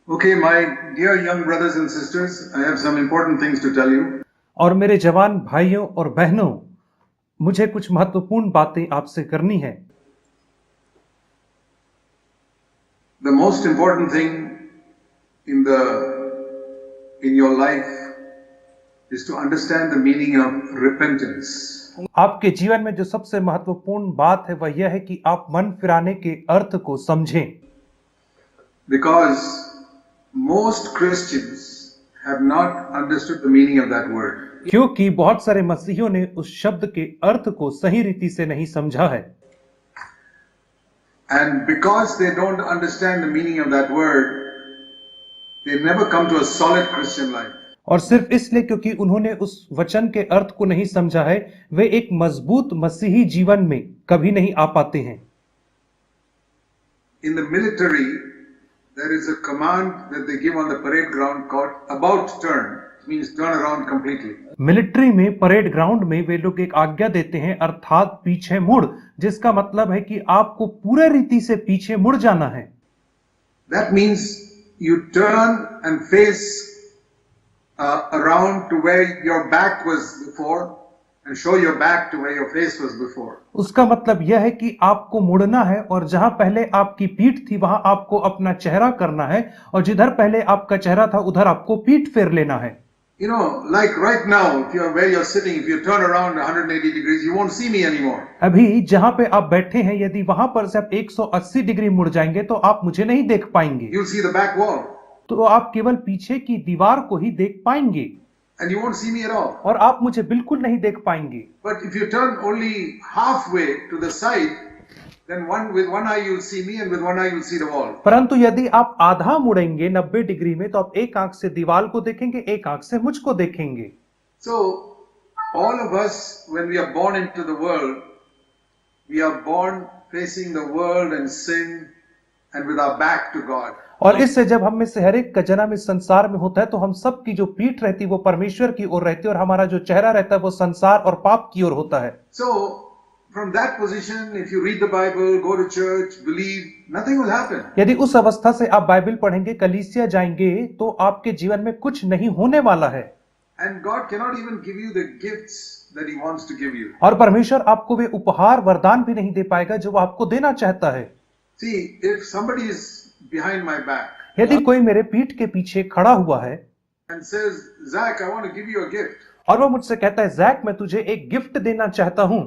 Okay, my dear young brothers and sisters, I have some important things to tell you. और मेरे जवान भाइयों और बहनों, मुझे कुछ महत्वपूर्ण बातें आपसे करनी है। The most important thing in your life is to understand the meaning of repentance. आपके जीवन में जो सबसे महत्वपूर्ण बात है वह यह है कि आप मन फिराने के अर्थ को समझें। Because most Christians have not understood the meaning of that word. क्योंकि बहुत सारे मसीहियों ने उस शब्द के अर्थ को सही रीति से नहीं समझा है। And because they don't understand the meaning of that word, they never come to a solid Christian life. और सिर्फ इसलिए क्योंकि उन्होंने उस वचन के अर्थ को नहीं समझा है, वे एक मजबूत मसीही जीवन में कभी नहीं आ पाते हैं। In the military, there is a command that they give on the parade ground called about turn. It means turn around completely. Military में परेड ग्राउंड में वे लोग एक आज्ञा देते हैं, अर्थात पीछे मुड़, जिसका मतलब है कि आपको पूरे रीति से पीछे मुड़ जाना है। That means you turn and face around to where your back was before and show your back to where your face was before. उसका मतलब यह है कि आपको मुड़ना है और जहां पहले आपकी पीठ थी वहां आपको अपना चेहरा करना है, और जिधर पहले आपका चेहरा था उधर आपको पीठ फेर लेना है। You know, like right now, where you're sitting, if you turn around 180 degrees, you won't see me anymore. अभी जहां पे आप बैठे हैं, यदि वहां पर से आप 180 डिग्री मुड़ जाएंगे तो आप मुझे नहीं देख पाएंगे। You'll see the back wall. तो आप केवल पीछे की दीवार को ही देख पाएंगे And you won't see me at all. और आप मुझे बिल्कुल नहीं देख पाएंगे। But if you turn only halfway to the side, then with one eye you'll see me and with one eye you'll see the wall. परंतु यदि आप आधा मुड़ेंगे 90 डिग्री में तो आप एक आंख से दीवार को देखेंगे, एक आंख से मुझको देखेंगे। So all of us, when we are born into the world, we are born facing the world and sin and with our back to God. और इससे जब हम में से हर एक का जन्म इस संसार में होता है तो हम सब की जो पीठ रहती है वो परमेश्वर की ओर रहती है, और हमारा जो चेहरा रहता है वो संसार और पाप की ओर होता है। So from that position, if you read the Bible, go to church, believe, nothing will happen. यदि उस अवस्था से आप बाइबल पढ़ेंगे, कलीसिया जाएंगे, तो आपके जीवन में कुछ नहीं होने वाला है। And God cannot even give you the gifts that He wants to give you. और परमेश्वर आपको वे उपहार वरदान भी नहीं दे पाएगा जो वो आपको देना चाहता है। See, if somebody is behind my back, यदि कोई मेरे पीठ के पीछे खड़ा हुआ है and says, Zach, I want to give you a gift. और वो मुझसे कहता है, जैक मैं तुझे एक गिफ्ट देना चाहता हूं,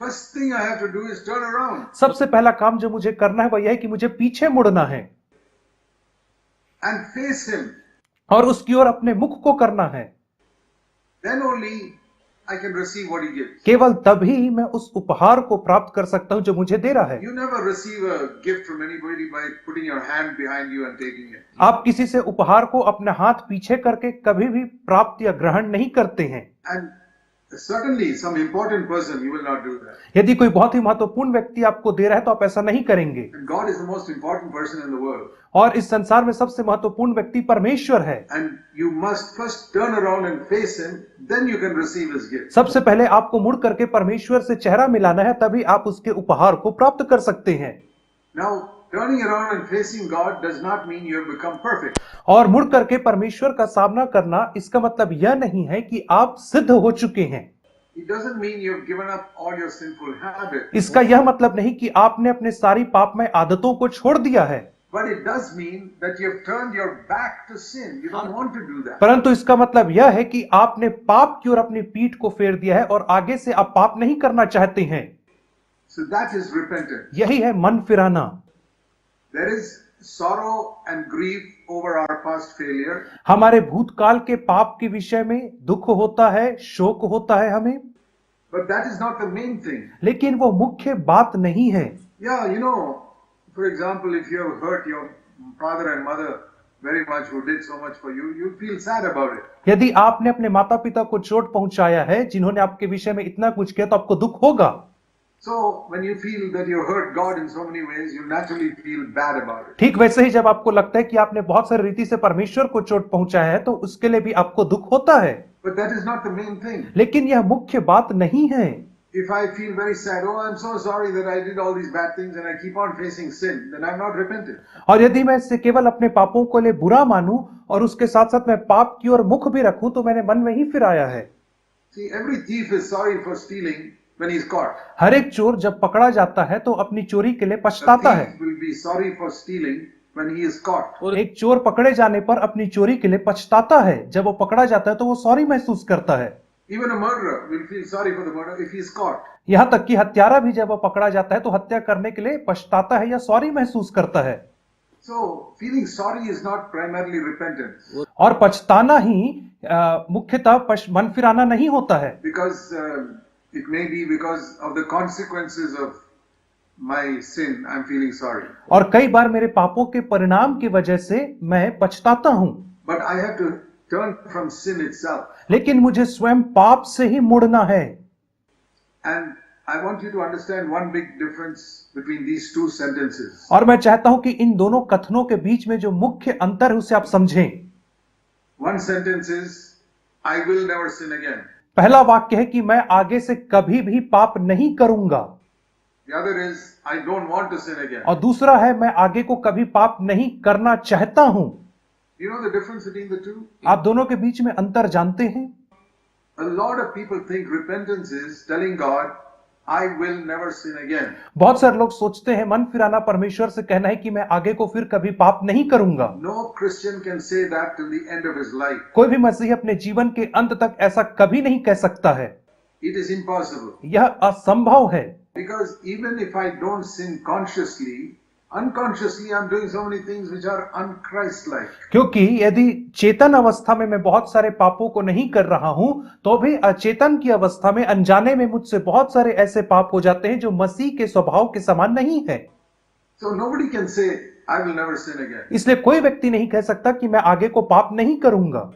First thing I have to do is turn around सबसे पहला काम जो मुझे करना है वह यह है कि मुझे पीछे मुड़ना है and face Him. और उसकी ओर अपने मुख को करना है। Then only I can receive what He gives. केवल तभी मैं उस उपहार को प्राप्त कर सकता हूं जो मुझे दे रहा है। You never receive a gift from anybody by putting your hand behind you and taking it. आप किसी से उपहार को अपने हाथ पीछे करके कभी भी प्राप्त या ग्रहण नहीं करते हैं। And certainly some important person, you will not do that. यदि कोई बहुत ही महत्वपूर्ण व्यक्ति आपको दे रहा है तो आप ऐसा नहीं करेंगे। And God is the most important person in the world. और इस संसार में सबसे महत्वपूर्ण व्यक्ति परमेश्वर है। And you must first turn around and face Him, then you can receive His gift. सबसे पहले आपको मुड़ करके परमेश्वर से चेहरा मिलाना है, तभी आप उसके उपहार को प्राप्त कर सकते हैं। Now, turning around and facing God does not mean you have become perfect. और मुड़ करके परमेश्वर का सामना करना इसका मतलब यह नहीं है कि आप सिद्ध हो चुके हैं। It doesn't mean you have given up all your sinful habits. इसका यह मतलब नहीं कि आपने अपने सारी पापमय आदतों को छोड़ दिया है। But it does mean that you have turned your back to sin. You don't want to do that. परंतु इसका मतलब यह है कि आपने पाप की ओर अपनी पीठ को फेर दिया है और आगे से आप पाप नहीं करना चाहते हैं। So that is repentance. यही है मन फिराना। There is sorrow and grief over our past failure. हमारे भूतकाल के पाप के विषय में दुख होता है, शोक होता है हमें, But that is not the main thing. लेकिन वो मुख्य बात नहीं है। Yeah, you know, for example, if you have hurt your father and mother very much who did so much for you, you feel sad about it. यदि आपने अपने माता पिता को चोट पहुंचाया है, जिन्होंने आपके विषय में इतना कुछ किया, तो आपको दुख होगा। So when you feel that you hurt God in so many ways, you naturally feel bad about it. ठीक वैसे ही जब आपको लगता है कि आपने बहुत सारी रीति से परमेश्वर को चोट पहुंचाया है, तो उसके लिए भी आपको दुख होता है। But that is not the main thing. लेकिन यह मुख्य बात नहीं है। If I feel very sad, oh, I'm so sorry that I did all these bad things and I keep on facing sin, then I'm not repented. और यदि मैं इससे केवल अपने पापों को लिए बुरा मानूं और उसके साथ साथ मैं पाप की ओर मुख भी रखूं तो मैंने मन में ही फिराया है। See, every thief is sorry for stealing when he's caught. हर एक चोर जब पकड़ा जाता है तो अपनी चोरी के लिए A पछताता है। thief will be sorry for stealing when he is caught. और एक चोर पकड़े जाने पर अपनी चोरी के लिए पछताता है। जब वो पकड़ा जाता है तो वो सॉरी महसूस करता है। Even a murderer will feel sorry for the murder if he is caught. यहां तक कि हत्यारा भी जब वो पकड़ा जाता है तो हत्या करने के लिए पछताता है या सॉरी महसूस करता है। So, feeling sorry is not primarily repentance. और पछताना ही मुख्यतः मन फिराना नहीं होता है। Because it may be because of the consequences of my sin, I'm feeling sorry. और कई बार मेरे पापों के परिणाम की वजह से मैं पछताता हूं। But I have to turn from sin itself. लेकिन मुझे स्वयं पाप से ही मुड़ना है। And I want you to understand one big difference between these two sentences. और मैं चाहता हूं कि इन दोनों कथनों के बीच में जो मुख्य अंतर है उसे आप समझें। One sentence is, I will never sin again. पहला वाक्य है कि मैं आगे से कभी भी पाप नहीं करूंगा। The other is, I don't want to sin again. और दूसरा है मैं आगे को कभी पाप नहीं करना चाहता हूं। You know the difference between the two? आप दोनों के बीच में अंतर जानते हैं? A lot of people think repentance is telling God, I will never sin again. बहुत सारे लोग सोचते हैं मन फिराना परमेश्वर से कहना है कि मैं आगे को फिर कभी पाप नहीं करूंगा। No Christian can say that till the end of his life. कोई भी मसीही अपने जीवन के अंत तक ऐसा कभी नहीं कह सकता है। It is impossible. यह असंभव है। Because even if I don't sin consciously, unconsciously I'm doing so many things which are un-Christ-like. क्योंकि यदि चेतन अवस्था में मैं बहुत सारे पापों को नहीं कर रहा हूं तो भी अचेतन की अवस्था में अनजाने में मुझसे बहुत सारे ऐसे पाप हो जाते हैं जो मसीह के स्वभाव के समान नहीं है। So nobody can say, I will never sin again. इसलिए कोई व्यक्ति नहीं कह सकता कि मैं आगे को पाप नहीं करूंगा।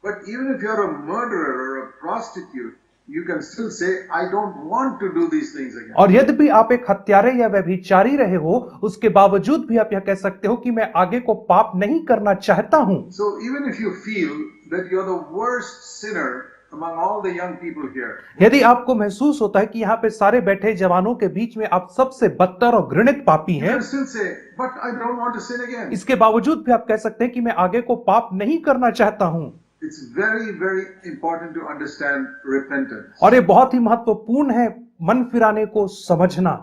But even if you're a murderer or a prostitute, you can still say, I don't want to do these things again. और यद्यपि आप एक हत्यारे या व्यभिचारी रहे हो उसके बावजूद भी आप यह कह सकते हो कि मैं आगे को पाप नहीं करना चाहता हूं। So even if you feel that you're the worst sinner among all the young people here, यदि आपको महसूस होता है कि यहाँ पे सारे बैठे जवानों के बीच में आप सबसे बदतर और घृणित पापी you हैं, can still say, but I don't want to sin again. इसके बावजूद भी आप कह सकते हैं कि मैं आगे को पाप नहीं करना चाहता हूं। It's very, very important to understand repentance. और ये बहुत ही महत्वपूर्ण है मन फिराने को समझना।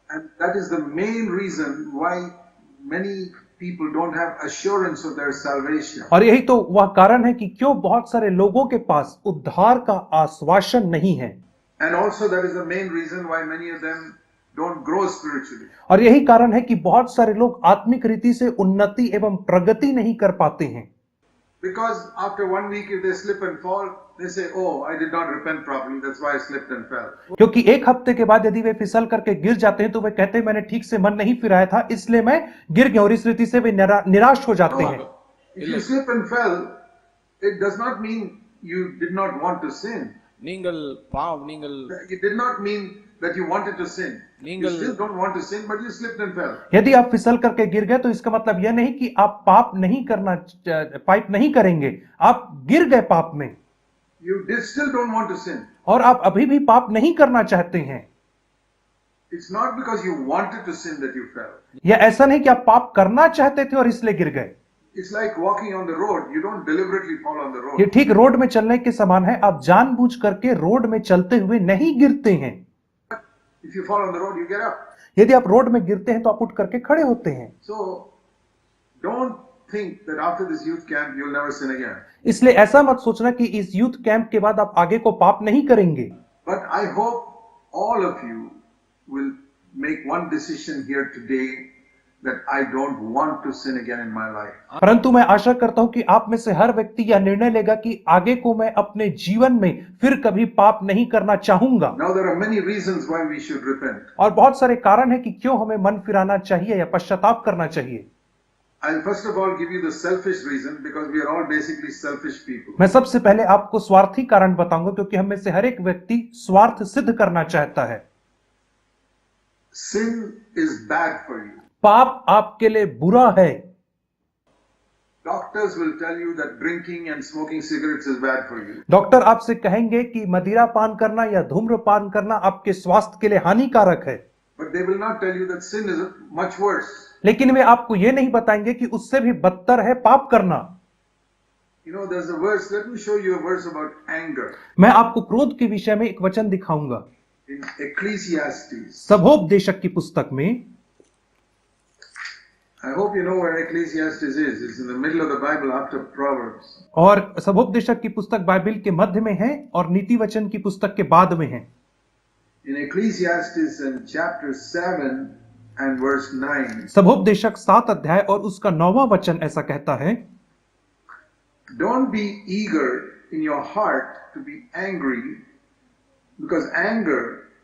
And that is the main reason why many people don't have assurance of their salvation. और यही तो वह कारण है कि क्यों बहुत सारे लोगों के पास उद्धार का आश्वासन नहीं है। And also that is the main reason why many of them don't grow spiritually. और यही कारण है कि बहुत सारे लोग आत्मिक रीति से उन्नति एवं प्रगति नहीं कर पाते हैं। Because after 1 week if they slip and fall, they say, oh, I did not repent properly, that's why I slipped and fell. क्योंकि एक हफ्ते के बाद यदि वे फिसल करके गिर जाते हैं तो वे कहते हैं मैंने ठीक से मन नहीं फिराया था इसलिए मैं गिर गया, और इस रीति से वे निराश हो जाते हैं। If you slip and fell, it does not mean you did not want to sin. It did not mean that you wanted to sin. You still don't want to sin, but you slipped and fell. यदि आप फिसल करके गिर गए तो इसका मतलब यह नहीं कि आप पाप नहीं करेंगे, आप गिर गए पाप में। You still don't want to sin. और आप अभी भी पाप नहीं करना चाहते हैं। It's not because you wanted to sin that you fell. यह ऐसा नहीं कि आप पाप करना चाहते थे और इसलिए गिर गए। It's like walking on the road. You don't deliberately fall on the road. ये ठीक रोड में चलने के समान है, आप जानबूझ करके रोड में चलते हुए नहीं गिरते हैं। If you fall on the road, you get up. यदि आप रोड में गिरते हैं तो आप उठ करके खड़े होते हैं। So don't think that after this youth camp you'll never sin again. इसलिए ऐसा मत सोचना कि इस यूथ कैंप के बाद आप आगे को पाप नहीं करेंगे। But I hope all of you will make one decision here today that I don't want to sin again in my life. परंतु मैं आशा करता हूं कि आप में से हर व्यक्ति यह निर्णय लेगा कि आगे को मैं अपने जीवन में फिर कभी पाप नहीं करना चाहूंगा। Now there are many reasons why we should repent. और बहुत सारे कारण हैं कि क्यों हमें मन फिराना चाहिए या पश्चाताप करना चाहिए। I'll first of all give you the selfish reason because we are all basically selfish people. मैं सबसे पहले आपको स्वार्थी कारण बताऊंगा क्योंकि हम में से हर एक व्यक्ति स्वार्थ सिद्ध करना चाहता है। Sin is bad for you. पाप आपके लिए बुरा है। Doctors will tell you that drinking and smoking cigarettes is bad for you. Doctor आपसे कहेंगे कि मदिरा पान करना या धूम्रपान करना आपके स्वास्थ्य के लिए हानिकारक है, But they will not tell you that sin is much worse. लेकिन वे आपको ये नहीं बताएंगे कि उससे भी बदतर है पाप करना। You know, there's a verse, let me show you a verse about anger. मैं आपको क्रोध के विषय में एक वचन दिखाऊंगा In Ecclesiastes. सबोपदेशक की पुस्तक में। I hope you know where Ecclesiastes is. It's in the middle of the Bible after Proverbs. और सबोपदेशक की पुस्तक बाइबल के मध्य में है और नीति वचन की पुस्तक के बाद में है। In Ecclesiastes in chapter 7 and verse 9. सबोपदेशक 7 अध्याय और उसका 9वां वचन ऐसा कहता है, Don't be eager in your heart to be angry, because anger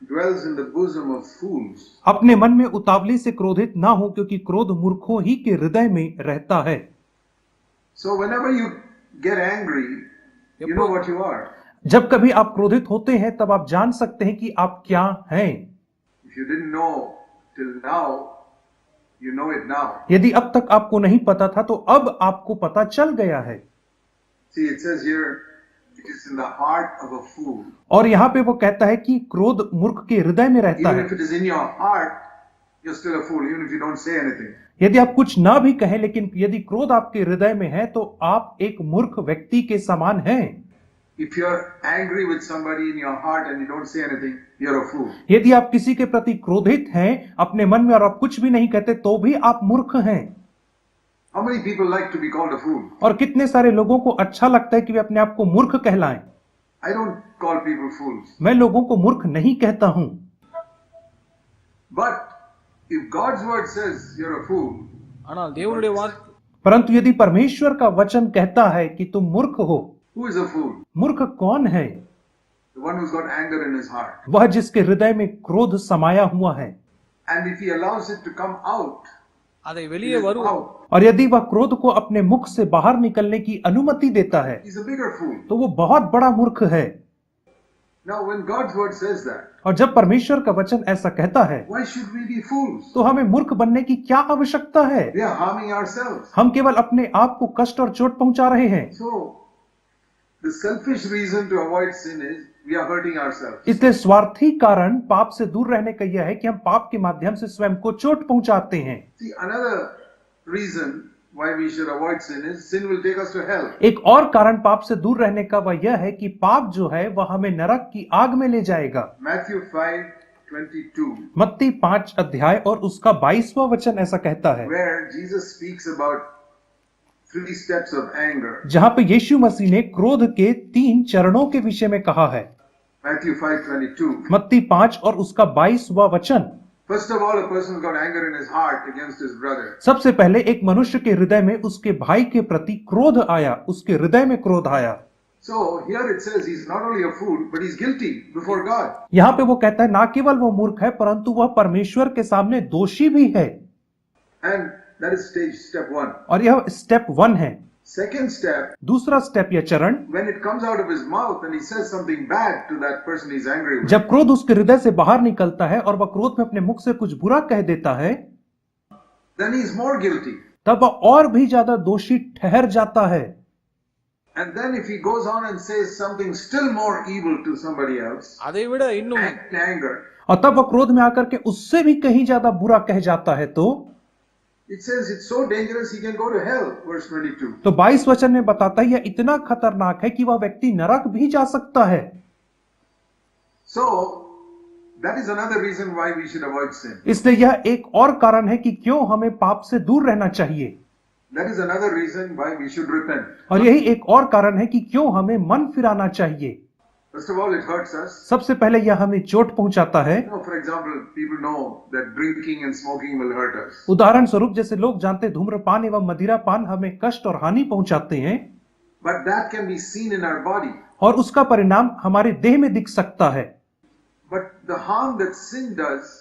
dwells in the bosom of fools. अपने मन में उतावली से क्रोधित ना हो, क्योंकि क्रोध मूर्खों ही के हृदय में रहता है। So whenever you get angry, you know what you are. जब कभी आप क्रोधित होते हैं तब आप जान सकते हैं कि आप क्या हैं। If you didn't know till now, you know it now. यदि अब तक आपको नहीं पता था तो अब आपको पता चल गया है। See, it says here, it is in the heart of a fool. और यहाँ पे वो कहता है कि क्रोध मूर्ख के हृदय में रहता Even है। if it is in your heart, you're still a fool, even if you don't say anything. यदि आप कुछ ना भी कहें, लेकिन यदि क्रोध आपके हृदय में है तो आप एक मूर्ख व्यक्ति के समान हैं। If you're angry with somebody in your heart and you don't say anything, you're a fool. यदि आप किसी के प्रति क्रोधित हैं अपने मन में और आप कुछ भी नहीं कहते तो भी आप मूर्ख हैं। How many people like to be called a fool? और कितने सारे लोगों को अच्छा लगता है कि वे अपने आप को मूर्ख कहलाएं। I don't call people fools. मैं लोगों को मूर्ख नहीं कहता हूं, But if God's word says you're a fool, ஆனால் தேவனுடைய வார்த்தை परंतु यदि परमेश्वर का वचन कहता है कि तुम मूर्ख हो, who is a fool? मूर्ख कौन है? The one who's got anger in his heart. वह जिसके हृदय में क्रोध समाया हुआ है। And if he allows it to come out, அதை he வெளியே is வரும் out. और यदि वह क्रोध को अपने मुख से बाहर निकलने की अनुमति देता है He's a bigger fool. तो वो बहुत बड़ा मूर्ख है। Now, when God's word says that, और जब परमेश्वर का वचन ऐसा कहता है why should we be fools? तो हमें मूर्ख बनने की क्या आवश्यकता है? We are harming ourselves. हम केवल अपने आप को कष्ट और चोट पहुंचा रहे हैं। So, the selfish reason to avoid sin is we are hurting ourselves. इसलिए स्वार्थी कारण पाप से दूर रहने का यह है कि हम पाप के माध्यम से स्वयं को चोट पहुंचाते हैं। See, another reason why we should avoid sin is sin will take us to hell. एक और कारण पाप से दूर रहने का वह यह है कि पाप जो है वह हमें नरक की आग में ले जाएगा। Matthew 5:22, मत्ती 5 अध्याय और उसका 22वां वचन ऐसा कहता है, where Jesus speaks about 3 steps of anger. जहां पे यीशु मसीह ने क्रोध के 3 चरणों के विषय में कहा है। Matthew 5:22. मत्ती 5 और उसका 22वां वचन। First of all, a person's got anger in his heart against his brother. सबसे पहले एक मनुष्य के हृदय में उसके भाई के प्रति क्रोध आया, उसके हृदय में क्रोध आया। So here it says he's not only a fool, but he's guilty before God. यहाँ पे वो कहता है ना केवल वो मूर्ख है परंतु वह परमेश्वर के सामने दोषी भी है। And that is step 1. और यह स्टेप 1 है। Second step, दूसरा स्टेप या चरण, when it comes out of his mouth and he says something bad to that person he's angry with, जब क्रोध उसके हृदय से बाहर निकलता है और वह क्रोध में अपने मुख से कुछ बुरा कह देता है, then he's more guilty. तब वह और भी ज्यादा दोषी ठहर जाता है। And then if he goes on and says something still more evil to somebody else, அதை விட இன்னும் anger, और तब वह क्रोध में आकर के उससे भी कहीं ज्यादा बुरा कह जाता है तो it says it's so dangerous he can go to hell, verse 22. तो 22 वचन में बताता है यह इतना खतरनाक है कि वह व्यक्ति नरक भी जा सकता है। So that is another reason why we should avoid sin. इसलिए यह एक और कारण है कि क्यों हमें पाप से दूर रहना चाहिए। That is another reason why we should repent. और यही एक और कारण है कि क्यों हमें मन फिराना चाहिए। First of all, it hurts us. सबसे पहले यह हमें चोट पहुंचाता है। You know, for example, people know that drinking and smoking will hurt us. उदाहरण स्वरूप जैसे लोग जानते हैं धूम्रपान एवं मदिरापान हमें कष्ट और हानि पहुंचाते हैं, But that can be seen in our body. और उसका परिणाम हमारे देह में दिख सकता है। But the harm that sin does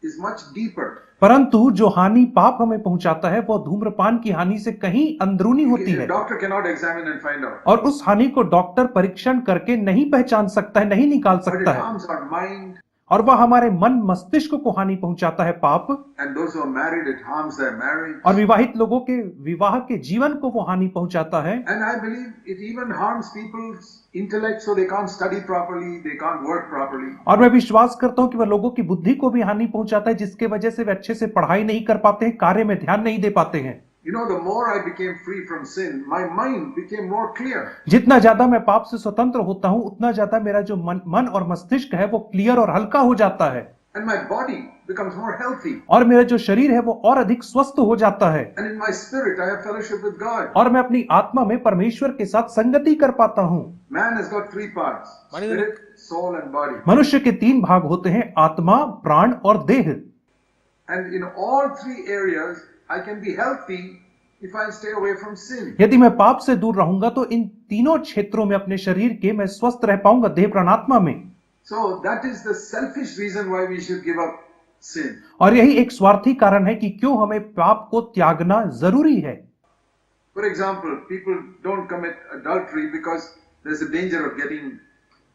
is much deeper. परंतु जो हानि पाप हमें पहुंचाता है वह धूम्रपान की हानि से कहीं अंदरूनी होती A है, doctor cannot examine and find out. और उस हानि को डॉक्टर परीक्षण करके नहीं पहचान सकता है, नहीं निकाल But it सकता है। harms our mind, और वह हमारे मन मस्तिष्क को हानि पहुंचाता है पाप। And those who are married, it harms their marriage. और विवाहित लोगों के विवाह के जीवन को वो हानि पहुंचाता है। And I believe it even harms people's intellect, so they can't study properly, they can't work properly. और मैं विश्वास करता हूं कि वह लोगों की बुद्धि को भी हानि पहुंचाता है, जिसके वजह से वे अच्छे से पढ़ाई नहीं कर पाते हैं, कार्य में ध्यान नहीं दे पाते हैं। You know, the more I became free from sin, my mind became more clear. जितना ज्यादा मैं पाप से स्वतंत्र होता हूं, उतना ज्यादा मेरा जो मन और मस्तिष्क है वो क्लियर और हल्का हो जाता है। And my body becomes more healthy. और मेरा जो शरीर है वो और अधिक स्वस्थ हो जाता है। And in my spirit, I have fellowship with God. और मैं अपनी आत्मा में परमेश्वर के साथ संगति कर पाता हूँ। Man has got three parts: spirit, soul, and body. मनुष्य के 3 भाग होते हैं, आत्मा, प्राण और देह। And in all three areas, I can be healthy if I stay away from sin. यदि मैं पाप से दूर रहूंगा तो इन तीनों क्षेत्रों में अपने शरीर के मैं स्वस्थ रह पाऊंगा, देह प्राण आत्मा में। So that is the selfish reason why we should give up sin. और यही एक स्वार्थी कारण है कि क्यों हमें पाप को त्यागना जरूरी है। For example, people don't commit adultery because there's a danger of getting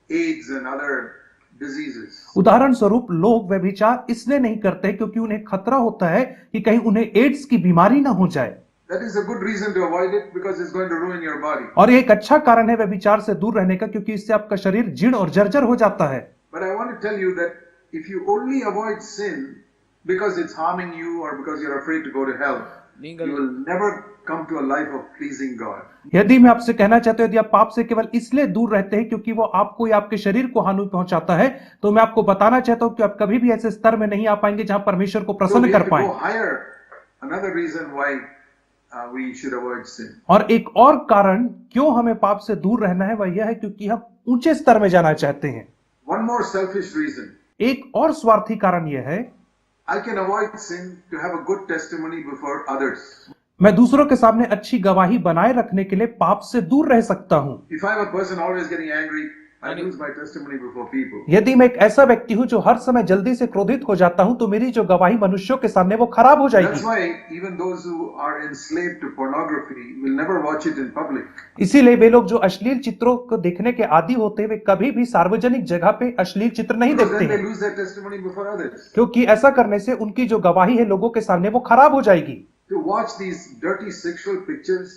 AIDS and other diseases. उदाहरण स्वरूप लोग व्यभिचार इसलिए नहीं करते क्योंकि उन्हें खतरा होता है कि कहीं उन्हें एड्स की बीमारी ना हो जाए। That is a good reason to avoid it because it's going to ruin your body. और ये एक अच्छा कारण है व्यभिचार से दूर रहने का, क्योंकि इससे आपका शरीर जीर्ण और जर्जर हो जाता है। But I want to tell you that if you only avoid sin because it's harming you or because you're afraid to go to hell, you will never come to a life of pleasing God. यदि मैं आपसे कहना चाहता हूं, यदि आप पाप से केवल इसलिए दूर रहते हैं क्योंकि वो आपको या आपके शरीर को हानि पहुंचाता है, तो मैं आपको बताना चाहता हूं कि आप कभी भी ऐसे स्तर में नहीं आ पाएंगे जहां परमेश्वर को So प्रसन्न we कर have to पाए। go higher. Another reason why we should avoid sin. और एक और कारण क्यों हमें पाप से दूर रहना है वह यह है क्योंकि हम ऊंचे स्तर में जाना चाहते हैं। One more selfish reason. एक और स्वार्थी कारण यह है, I can avoid sin to have a good testimony before others. मैं दूसरों के सामने अच्छी गवाही बनाए रखने के लिए पाप से दूर रह सकता हूं। If I'm a person always getting angry, I lose my testimony before people. यदि मैं एक ऐसा व्यक्ति हूं जो हर समय जल्दी से क्रोधित हो जाता हूं, तो मेरी जो गवाही मनुष्यों के सामने वो खराब हो That's जाएगी। why even those who are enslaved to pornography will never watch it in public. इसीलिए वे लोग जो अश्लील चित्रों को देखने के आदी होते हैं, वे कभी भी सार्वजनिक जगह पे अश्लील चित्र नहीं Because देखते then they हैं, lose their testimony before others. क्योंकि ऐसा करने से उनकी जो गवाही है लोगों के सामने वो खराब हो जाएगी। To watch these dirty sexual pictures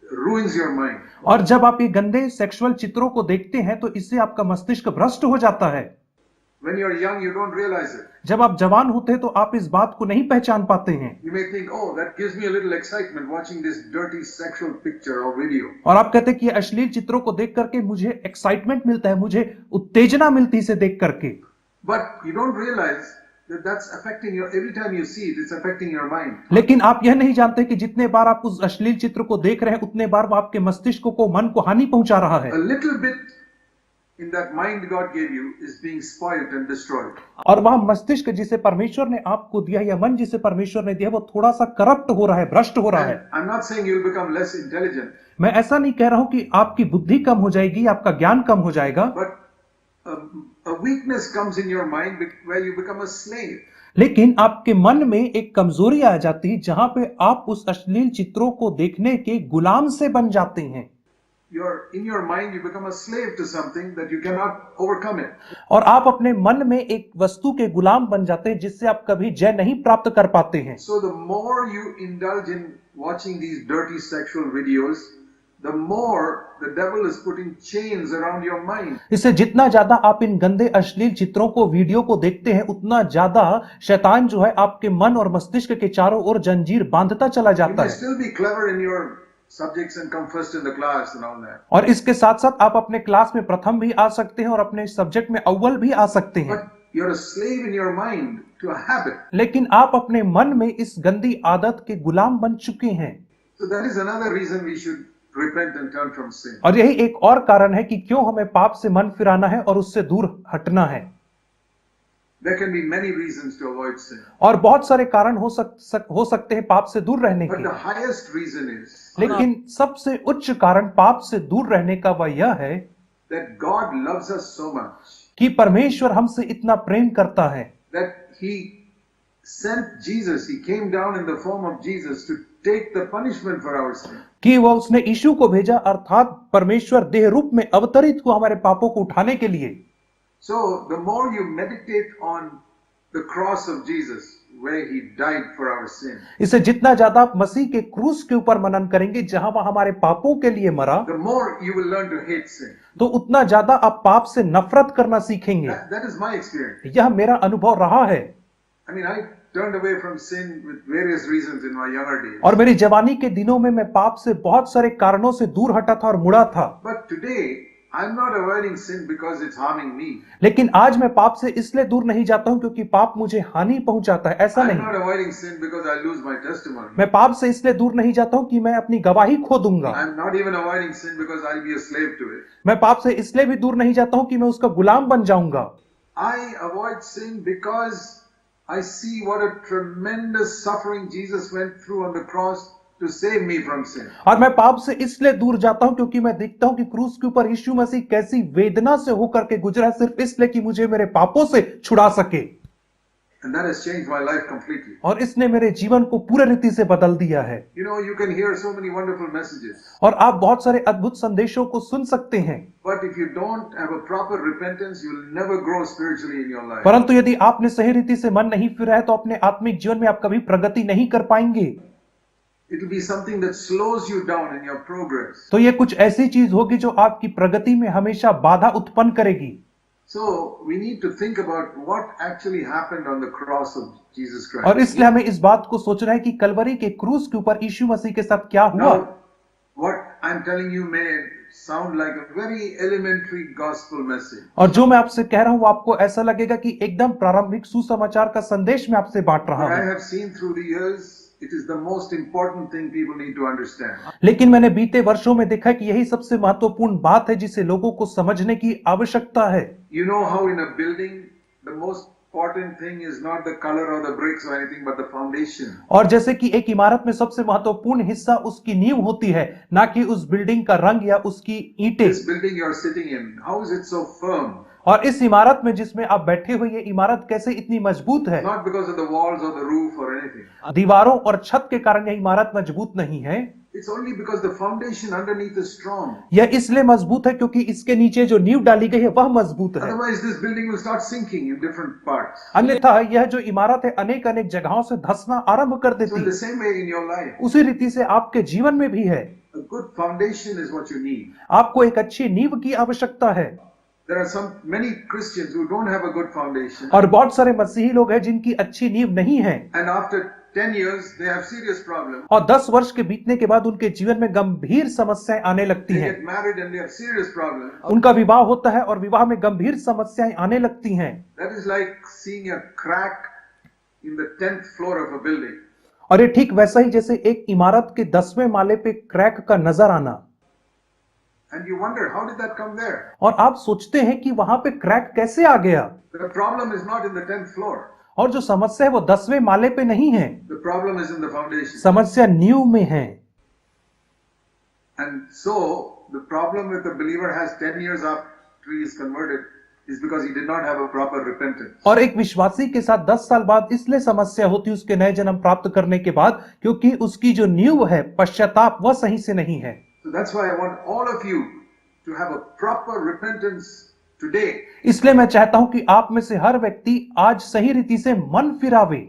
ruins your mind. और जब आप ये गंदे सेक्सुअल चित्रों को देखते हैं तो इससे आपका मस्तिष्क भ्रष्ट हो जाता है। When you're young, you don't realize it. जब आप जवान होते हैं तो आप इस बात को नहीं पहचान पाते हैं, You may think, oh, that gives me a little excitement watching this dirty sexual picture or video. और आप कहते हैं कि ये अश्लील चित्रों को देख करके मुझे एक्साइटमेंट मिलता है, मुझे उत्तेजना मिलती है इसे देख करके। But you don't realize that that's affecting your, every time you see it, it's affecting your mind. लेकिन आप यह नहीं जानते कि जितने बार आप उस अश्लील चित्र को देख रहे हैं उतने बार वो आपके मस्तिष्क को, मन को हानि पहुंचा रहा है। A little bit in that mind God gave you is being spoiled and destroyed. और वह मस्तिष्क जिसे परमेश्वर ने आपको दिया, या मन जिसे परमेश्वर ने दिया, वो थोड़ा सा करप्ट हो रहा है, भ्रष्ट हो रहा है। And I'm not saying you'll become less intelligent, मैं ऐसा नहीं कह रहा हूं कि आपकी बुद्धि कम हो जाएगी, आपका ज्ञान कम हो जाएगा, but a weakness comes in your mind where you become a slave. लेकिन आपके मन में एक कमजोरी आ जाती है जहां पे आप उस अश्लील चित्रों को देखने के गुलाम से बन जाते हैं। In your mind, you become a slave to something that you cannot overcome it. और आप अपने मन में एक वस्तु के गुलाम बन जाते हैं जिससे आप कभी जय नहीं प्राप्त कर पाते हैं। So the more you indulge in watching these dirty sexual videos, the more the devil is putting chains around your mind. इससे जितना ज्यादा आप इन गंदे अश्लील चित्रों को, वीडियो को देखते हैं, उतना ज्यादा शैतान जो है आपके मन और मस्तिष्क के चारों ओर जंजीर बांधता चला You जाता may है। still be clever in your subjects and come first in the class and all that. और इसके साथ साथ आप अपने क्लास में प्रथम भी आ सकते हैं और अपने सब्जेक्ट में अव्वल भी आ सकते हैं, But you're a slave in your mind to a habit. लेकिन आप अपने मन में इस गंदी आदत के गुलाम बन चुके हैं। So that is another reason we should repent and turn from sin. और यही एक और कारण है कि क्यों हमें पाप से मन फिराना है और उससे दूर हटना है। There can be many reasons to avoid sin. और बहुत सारे कारण हो सकते हैं पाप से दूर रहने But के, the highest reason is लेकिन सबसे उच्च कारण पाप से दूर रहने का वह यह है that God loves us so much कि परमेश्वर हमसे इतना प्रेम करता है that He sent Jesus. He came down in the form of Jesus to take the punishment for our sin. कि वह उसने यीशु को भेजा, अर्थात परमेश्वर देह रूप में अवतरित हुआ हमारे पापों को उठाने के लिए। So the more you meditate on the cross of Jesus, where he died for our sin, इसे जितना ज्यादा आप मसीह के क्रूस के ऊपर मनन करेंगे जहां वह हमारे पापों के लिए मरा, the more you will learn to hate sin. तो उतना ज्यादा आप पाप से नफरत करना सीखेंगे। That is my experience. यह मेरा अनुभव रहा है। I mean, I turned away from sin with various reasons in my younger days. और मेरी जवानी के दिनों में मैं पाप से बहुत सारे कारणों से दूर हटा था और मुड़ा था। But today, I'm not avoiding sin because it's harming me. लेकिन आज मैं पाप से इसलिए दूर नहीं जाता हूं क्योंकि पाप मुझे हानि पहुंचाता है, ऐसा I'm नहीं। not avoiding sin because I lose my testimony. मैं पाप से इसलिए दूर नहीं जाता हूं कि मैं अपनी गवाही खो दूंगा। I'm not even avoiding sin because I'll be a slave to it. मैं पाप से इसलिए भी दूर नहीं जाता हूं कि मैं उसका गुलाम बन जाऊंगा। I avoid sin because I see what a tremendous suffering Jesus went through on the cross to save me from sin. और मैं पाप से इसलिए दूर जाता हूं क्योंकि मैं देखता हूं कि क्रूस के ऊपर यीशु मसीह कैसी वेदना से होकर के गुजरा, सिर्फ इसलिए कि मुझे मेरे पापों से छुड़ा सके। And that has changed my life completely. और इसने मेरे जीवन को पूरे रीति से बदल दिया है। You know, you can hear so many wonderful messages, और आप बहुत सारे अद्भुत संदेशों को सुन सकते हैं, but if you don't have a proper repentance, you'll never grow spiritually in your life. परंतु यदि आपने सही रीति से मन नहीं फिरा है तो अपने आत्मिक जीवन में आप कभी प्रगति नहीं कर पाएंगे। It will be something that slows you down in your progress. तो ये कुछ ऐसी चीज होगी जो आपकी प्रगति में हमेशा बाधा उत्पन्न करेगी। So we need to think about what actually happened on the cross of Jesus Christ. और इसलिए हमें इस बात को सोचना है कि कलवरी के क्रूस के ऊपर यीशु मसीह के साथ क्या हुआ। Now, what I'm telling you may sound like a very elementary gospel message. और जो मैं आपसे कह रहा हूँ वो आपको ऐसा लगेगा कि एकदम प्रारंभिक सुसमाचार का संदेश मैं आपसे बांट रहा But I हूँ, have seen through the years, it is the most important thing people need to understand. लेकिन मैंने बीते वर्षों में देखा कि यही सबसे महत्वपूर्ण बात है जिसे लोगों को समझने की आवश्यकता है। You know how in a building, the most important thing is not the color or the bricks or anything, but the foundation. और जैसे कि एक इमारत में सबसे महत्वपूर्ण हिस्सा उसकी नींव होती है, ना कि उस बिल्डिंग का रंग या उसकी ईंटें। This building you are sitting in, how is it so firm? और इस इमारत में जिसमें आप बैठे हुए, ये इमारत कैसे इतनी मजबूत है? Not because of the walls or the roof or anything. दीवारों और छत के कारण यह इमारत मजबूत नहीं है। It's only because the foundation underneath is strong. यह इसलिए मजबूत है क्योंकि इसके नीचे जो नींव डाली गई है वह मजबूत है। Otherwise, this building will start sinking in different parts. अन्यथा यह जो इमारत है अनेक अनेक जगहों से धंसना आरंभ कर So in देती the है। same way in your life, उसी रीति से आपके जीवन में भी है। a good foundation is what you need. आपको एक अच्छी नींव की आवश्यकता है। There are many Christians who don't have a good foundation, और बहुत सारे मसीही लोग हैं जिनकी अच्छी नींव नहीं है, and after 10 years they have serious problems. और 10 वर्ष के बीतने के बाद उनके जीवन में गंभीर समस्याएं आने लगती They हैं। get married and they have serious problems. उनका विवाह होता है और विवाह में गंभीर समस्याएं आने लगती हैं। That is like seeing a crack in the 10th floor of a building. और ये ठीक वैसा ही जैसे एक इमारत के 10वें माले पे क्रैक का नजर आना। And you wonder, how did that come there? और आप सोचते हैं कि वहां पे क्रैक कैसे आ गया। The problem is not in the 10th floor. और जो समस्या है वो 10वें माले पे नहीं है, The problem is in the foundation. समस्या नींव में है। And so, the problem with the believer has 10 years after he is converted is because he did not have a proper repentance. और एक विश्वासी के साथ 10 साल बाद इसलिए समस्या होती है उसके नए जन्म प्राप्त करने के बाद, क्योंकि उसकी जो नींव है पश्चाताप वह सही से नहीं है। So that's why I want all of you to have a proper repentance today. इसलिए मैं चाहता हूं कि आप में से हर व्यक्ति आज सही रीति से मन फिरावे।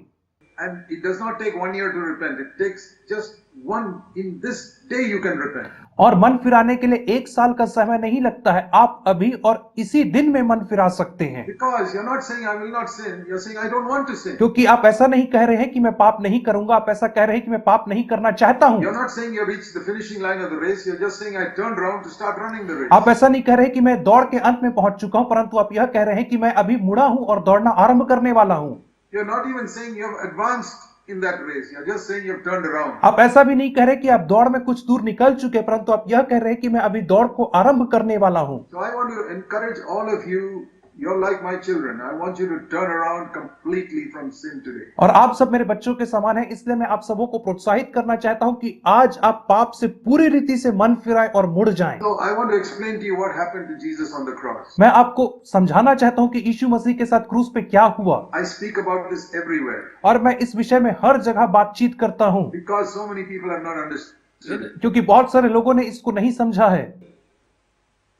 And it does not take 1 year to repent. It takes just one, in this day you can repent. और मन फिराने के लिए 1 साल का समय नहीं लगता है, आप अभी और इसी दिन में मन फिरा सकते हैं। Because you're not saying I will not sin, you're saying I don't want to sin. क्योंकि आप ऐसा नहीं कह रहे हैं कि मैं पाप नहीं करूंगा, आप ऐसा कह रहे हैं कि मैं पाप नहीं करना चाहता हूं। You're not saying you reached the finishing line of the race, you're just saying I turned around to start running the race. आप ऐसा नहीं कह रहे कि मैं दौड़ के अंत में पहुंच चुका हूं, परंतु आप यह कह रहे हैं कि मैं अभी मुड़ा हूं और दौड़ना आरंभ करने वाला हूं। You're not even saying you have advanced in that race, you're just saying you've turned around. आप ऐसा भी नहीं कह रहे कि आप दौड़ में कुछ दूर निकल चुके, परंतु आप यह कह रहे हैं कि मैं अभी दौड़ को आरंभ करने वाला हूं। So I want to encourage all of you, you're like my children. I want you to turn around completely from sin today. और आप सब मेरे बच्चों के समान हैं, इसलिए मैं आप सबों को प्रोत्साहित करना चाहता हूं कि आज आप पाप से पूरी रीति से मन फिराएं और मुड़ जाएं। So I want to explain to you what happened to Jesus on the cross. मैं आपको समझाना चाहता हूं कि यीशु मसीह के साथ क्रूस पे क्या हुआ, I speak about this everywhere और मैं इस विषय में हर जगह बातचीत करता हूं because so many people have not understood it. क्योंकि बहुत सारे लोगों ने इसको नहीं समझा है।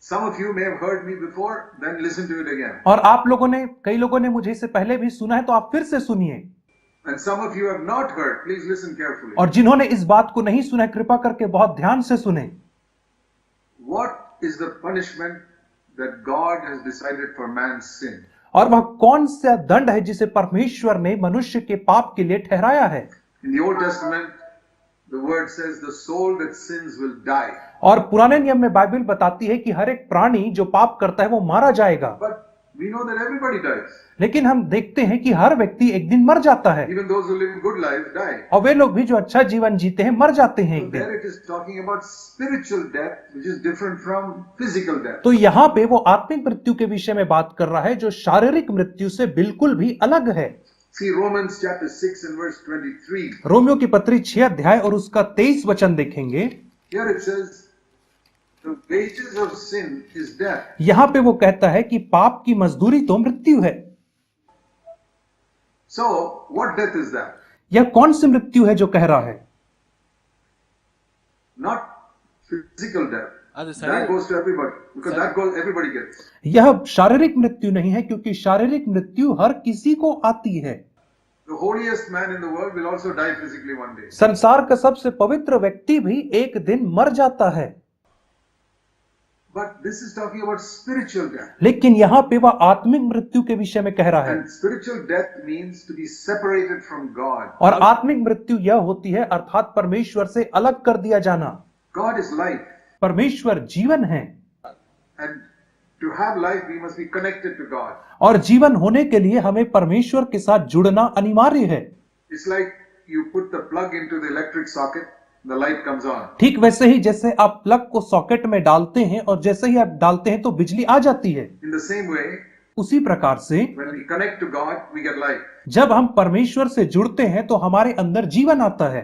Some of you may have heard me before, then listen to it again. और आप लोगों ने, कई लोगों ने मुझे इससे पहले भी सुना है, तो आप फिर से सुनिए। And some of you have not heard, please listen carefully. और जिन्होंने इस बात को नहीं सुना है, कृपा करके बहुत ध्यान से सुने। What is the punishment that God has decided for man's sin? और वह कौन सा दंड है जिसे परमेश्वर ने मनुष्य के पाप के लिए ठहराया है? In the Old Testament, the word says the soul that sins will die. और पुराने नियम में बाइबल बताती है कि हर एक प्राणी जो पाप करता है वो मारा जाएगा। But we know that everybody dies. लेकिन हम देखते हैं कि हर व्यक्ति एक दिन मर जाता है, Even those who live good lives die. और वे लोग भी जो अच्छा जीवन जीते हैं मर जाते हैं So एक there दिन। it is talking about spiritual death, which is different from physical death. तो यहाँ पे वो आत्मिक मृत्यु के विषय में बात कर रहा है जो शारीरिक मृत्यु से बिल्कुल भी अलग है। See Romans chapter 6 and verse 23. Romeo की पत्री 6 अध्याय और उसका 23 वचन देखेंगे। Here it says, the wages of sin is death. यहाँ पे वो कहता है कि पाप की मजदूरी तो मृत्यु है। So what death is that? यह कौन सी मृत्यु है जो कह रहा है? Not physical death. அது That சரி goes to everybody because that goes everybody gets. यह शारीरिक मृत्यु नहीं है, क्योंकि शारीरिक मृत्यु हर किसी को आती है। The holiest man in the world will also die physically one day. संसार का सबसे पवित्र व्यक्ति भी एक दिन मर जाता है। But this is talking about spiritual death. लेकिन यहाँ पे वह आत्मिक मृत्यु के विषय में कह रहा है। And spiritual death means to be separated from God. और आत्मिक मृत्यु यह होती है अर्थात परमेश्वर से अलग कर दिया जाना। God is life. परमेश्वर जीवन है, And to have life, we must be connected to God. और जीवन होने के लिए हमें परमेश्वर के साथ जुड़ना अनिवार्य है। It's like you put the plug into the electric socket, the light comes on. ठीक वैसे ही जैसे आप प्लग को सॉकेट में डालते हैं और जैसे ही आप डालते हैं तो बिजली आ जाती है, In the same way, उसी प्रकार से when we connect to God, we get life. जब हम परमेश्वर से जुड़ते हैं तो हमारे अंदर जीवन आता है।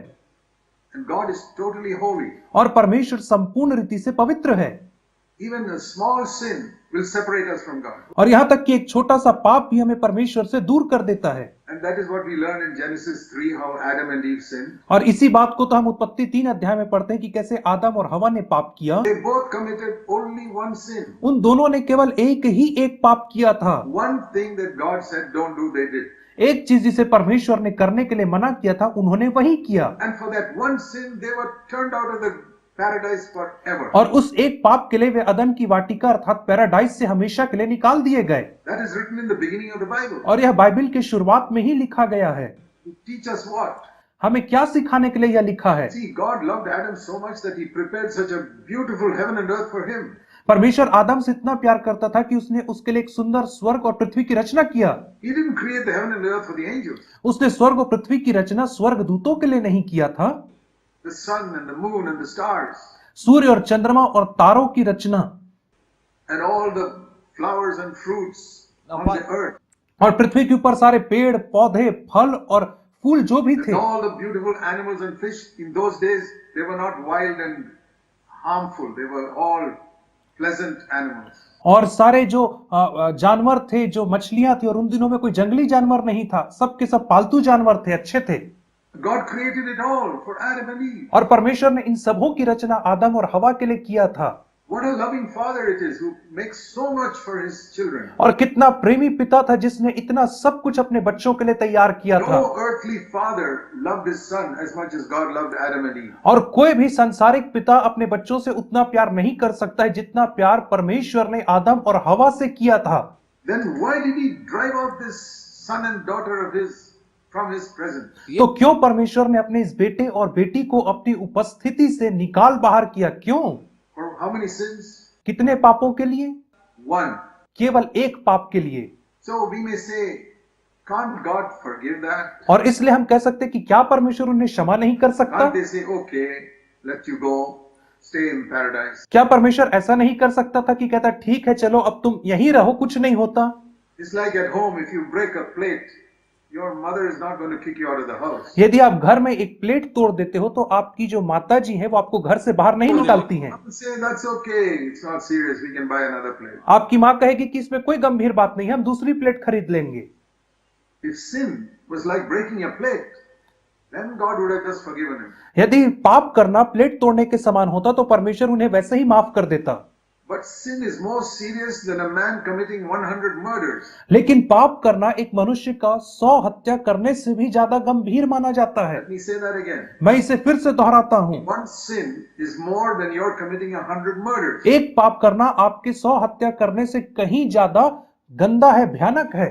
And God is totally holy. और परमेश्वर संपूर्ण रीति से पवित्र है। Even a small sin will separate us from God. और यहाँ तक कि एक छोटा सा पाप भी हमें परमेश्वर से दूर कर देता है। And that is what we learn in Genesis 3, how Adam and Eve sinned. और इसी बात को तो हम उत्पत्ति 3 अध्याय में पढ़ते हैं कि कैसे आदम और हवा ने पाप किया। They both committed only one sin. उन दोनों ने केवल एक पाप किया था। One thing that God said don't do, they did. एक चीज जिसे परमेश्वर ने करने के लिए मना किया था उन्होंने वही किया। And for that one sin, they were turned out of the paradise forever. और उस एक पाप के लिए वे अदन की वाटिका अर्थात पैराडाइज से हमेशा के लिए निकाल दिए गए। That is written in the beginning of the Bible. और यह बाइबल के शुरुआत में ही लिखा गया है। To teach us what? हमें क्या सिखाने के लिए यह लिखा है? See, God loved Adam so much that he prepared such a beautiful heaven and earth for him. परमेश्वर आदम से इतना प्यार करता था कि उसने उसके लिए एक सुंदर स्वर्ग और पृथ्वी की रचना किया। He didn't create the heaven and earth for the angels. उसने स्वर्ग और पृथ्वी की रचना स्वर्गदूतों के लिए नहीं किया था। The sun and the moon and the stars सूर्य और चंद्रमा और तारों की रचना and all the flowers and fruits on the earth और पृथ्वी के ऊपर सारे पेड़ पौधे फल और फूल जो भी थे and all the beautiful animals and fish. In those days, they were not wild and harmful. They were all pleasant animals. और सारे जो जानवर थे, जो मछलियां थी, और उन दिनों में कोई जंगली जानवर नहीं था, सब के सब पालतू जानवर थे, अच्छे थे। God created it all for Adam and Eve. और परमेश्वर ने इन सबों की रचना आदम और हवा के लिए किया था। What a loving father it is who makes so much for his children. और कितना प्रेमी पिता था जिसने इतना सब कुछ अपने बच्चों के लिए तैयार किया था। No earthly father loved his son as much as God loved Adam and Eve. और कोई भी सांसारिक पिता अपने बच्चों से उतना प्यार नहीं कर सकता है जितना प्यार परमेश्वर ने आदम और हवा से किया था। Then why did he drive out this son and daughter of his from his presence? तो क्यों परमेश्वर ने अपने इस बेटे और बेटी को अपनी उपस्थिति से निकाल बाहर किया? क्यों? For how many sins? कितने पापों के लिए? One. केवल एक पाप के लिए। So we may say, can't God forgive that? और इसलिए हम कह सकते हैं कि क्या परमेश्वर उन्हें क्षमा नहीं कर सकता? Can't they say, okay, let you go, stay in paradise? क्या परमेश्वर ऐसा नहीं कर सकता था कि कहता ठीक है चलो अब तुम यहीं रहो, कुछ नहीं होता? It's like at home, if you break a plate, your mother is not going to kick you out of the house. यदि आप घर में एक प्लेट तोड़ देते हो तो आपकी जो माता जी है वो आपको घर से बाहर नहीं निकालती हैं। Say that's okay, it's not serious, we can buy another plate. आपकी माँ कहेगी कि इसमें कोई गंभीर बात नहीं है, हम दूसरी प्लेट खरीद लेंगे। If sin was like breaking a plate, then God would have just forgiven him. यदि पाप करना प्लेट तोड़ने के समान होता तो परमेश्वर उन्हें वैसे ही माफ कर देता। But sin is more serious than a man committing 100 murders. लेकिन पाप करना एक मनुष्य का 100 हत्या करने से भी ज्यादा गंभीर माना जाता है। Let me say that again. मैं इसे फिर से दोहराता हूं। One sin is more than your committing 100 murders. एक पाप करना आपके 100 हत्या करने से कहीं ज्यादा गंदा है, भयानक है।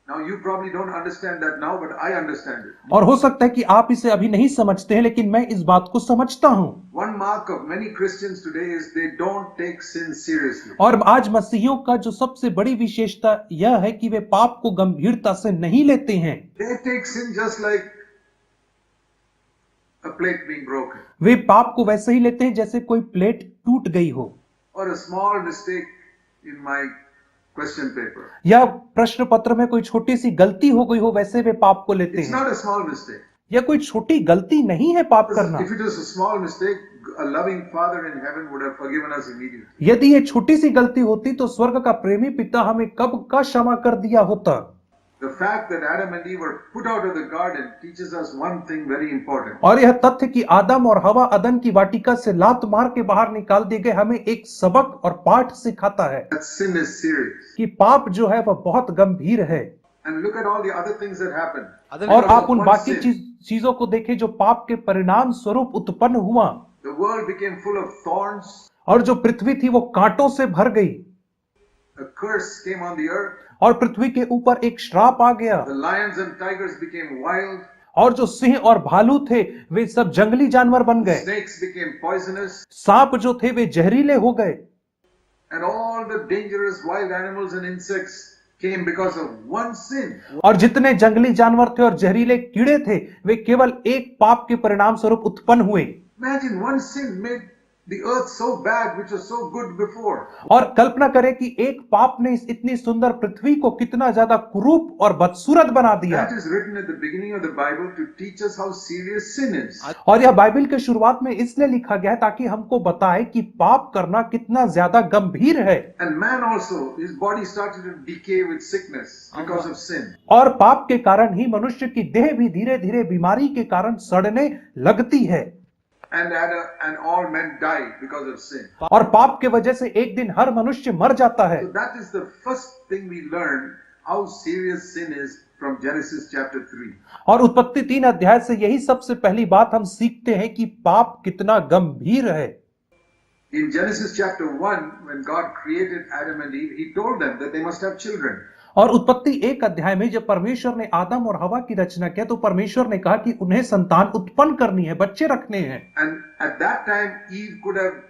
Now you probably don't understand that now, but I understand it. और हो सकता है कि आप इसे अभी नहीं समझते हैं, लेकिन मैं इस बात को समझता हूं। One mark of many Christians today is they don't take sin seriously. और आज मसीहियों का जो सबसे बड़ी विशेषता यह है कि वे पाप को गंभीरता से नहीं लेते हैं। They take sin just like a plate being broken वे पाप को वैसे ही लेते हैं जैसे कोई प्लेट टूट गई हो, or a small mistake in my question paper. या प्रश्न पत्र में कोई छोटी सी गलती हो गई हो, वैसे वे पाप को लेते It's हैं। not a small mistake. यह कोई छोटी गलती नहीं है पाप करना। If it was a small mistake, a loving Father in heaven would have forgiven us immediately. यदि ये छोटी सी गलती होती तो स्वर्ग का प्रेमी पिता हमें कब का क्षमा कर दिया होता। The fact that Adam and Eve were put out of the garden teaches us one thing very important. और यह तथ्य कि आदम और हवा अदन की वाटिका से लात मार के बाहर निकाल दिए गए हमें एक सबक और पाठ सिखाता है That sin is serious. कि पाप जो है वह बहुत गंभीर है। And look at all the other things that happened. और आप उन One बाकी sin. चीजों को देखें जो पाप के परिणाम स्वरूप उत्पन्न हुआ, The world became full of thorns. और जो पृथ्वी थी वो कांटों से भर गई, A curse came on the earth. और पृथ्वी के ऊपर एक श्राप आ गया, The lions and tigers became wild. और जो सिंह और भालू थे वे सब जंगली जानवर बन गए, Snakes became poisonous. सांप जो थे वे जहरीले हो गए, And all the dangerous wild animals and insects came because of one sin. और जितने जंगली जानवर थे और जहरीले कीड़े थे वे केवल एक पाप के परिणाम स्वरूप उत्पन्न हुए। Imagine one sin made the earth so bad, which was so good before. और कल्पना करें कि एक पाप ने इस इतनी सुंदर पृथ्वी को कितना ज्यादा कुरूप और बदसूरत बना दिया। That is written at the beginning of the Bible to teach us how serious sin is. और यह बाइबल के शुरुआत में इसलिए लिखा गया है ताकि हमको बताए कि पाप करना कितना ज्यादा गंभीर है। And man also, his body started to decay with sickness because of sin. और पाप के कारण ही मनुष्य की देह भी धीरे धीरे बीमारी के कारण सड़ने लगती है। And all men died because of sin. और पाप के वजह से एक दिन हर मनुष्य मर जाता है। So that is the first thing we learn, how serious sin is from Genesis chapter 3. और उत्पत्ति 3 अध्याय से यही सबसे पहली बात हम सीखते हैं कि पाप कितना गंभीर है। In Genesis chapter 1, when God created Adam and Eve, he told them that they must have children. और उत्पत्ति 1 अध्याय में जब परमेश्वर ने आदम और हवा की रचना किया तो परमेश्वर ने कहा कि उन्हें संतान उत्पन्न करनी है, बच्चे रखने हैं। And at that time, Eve could have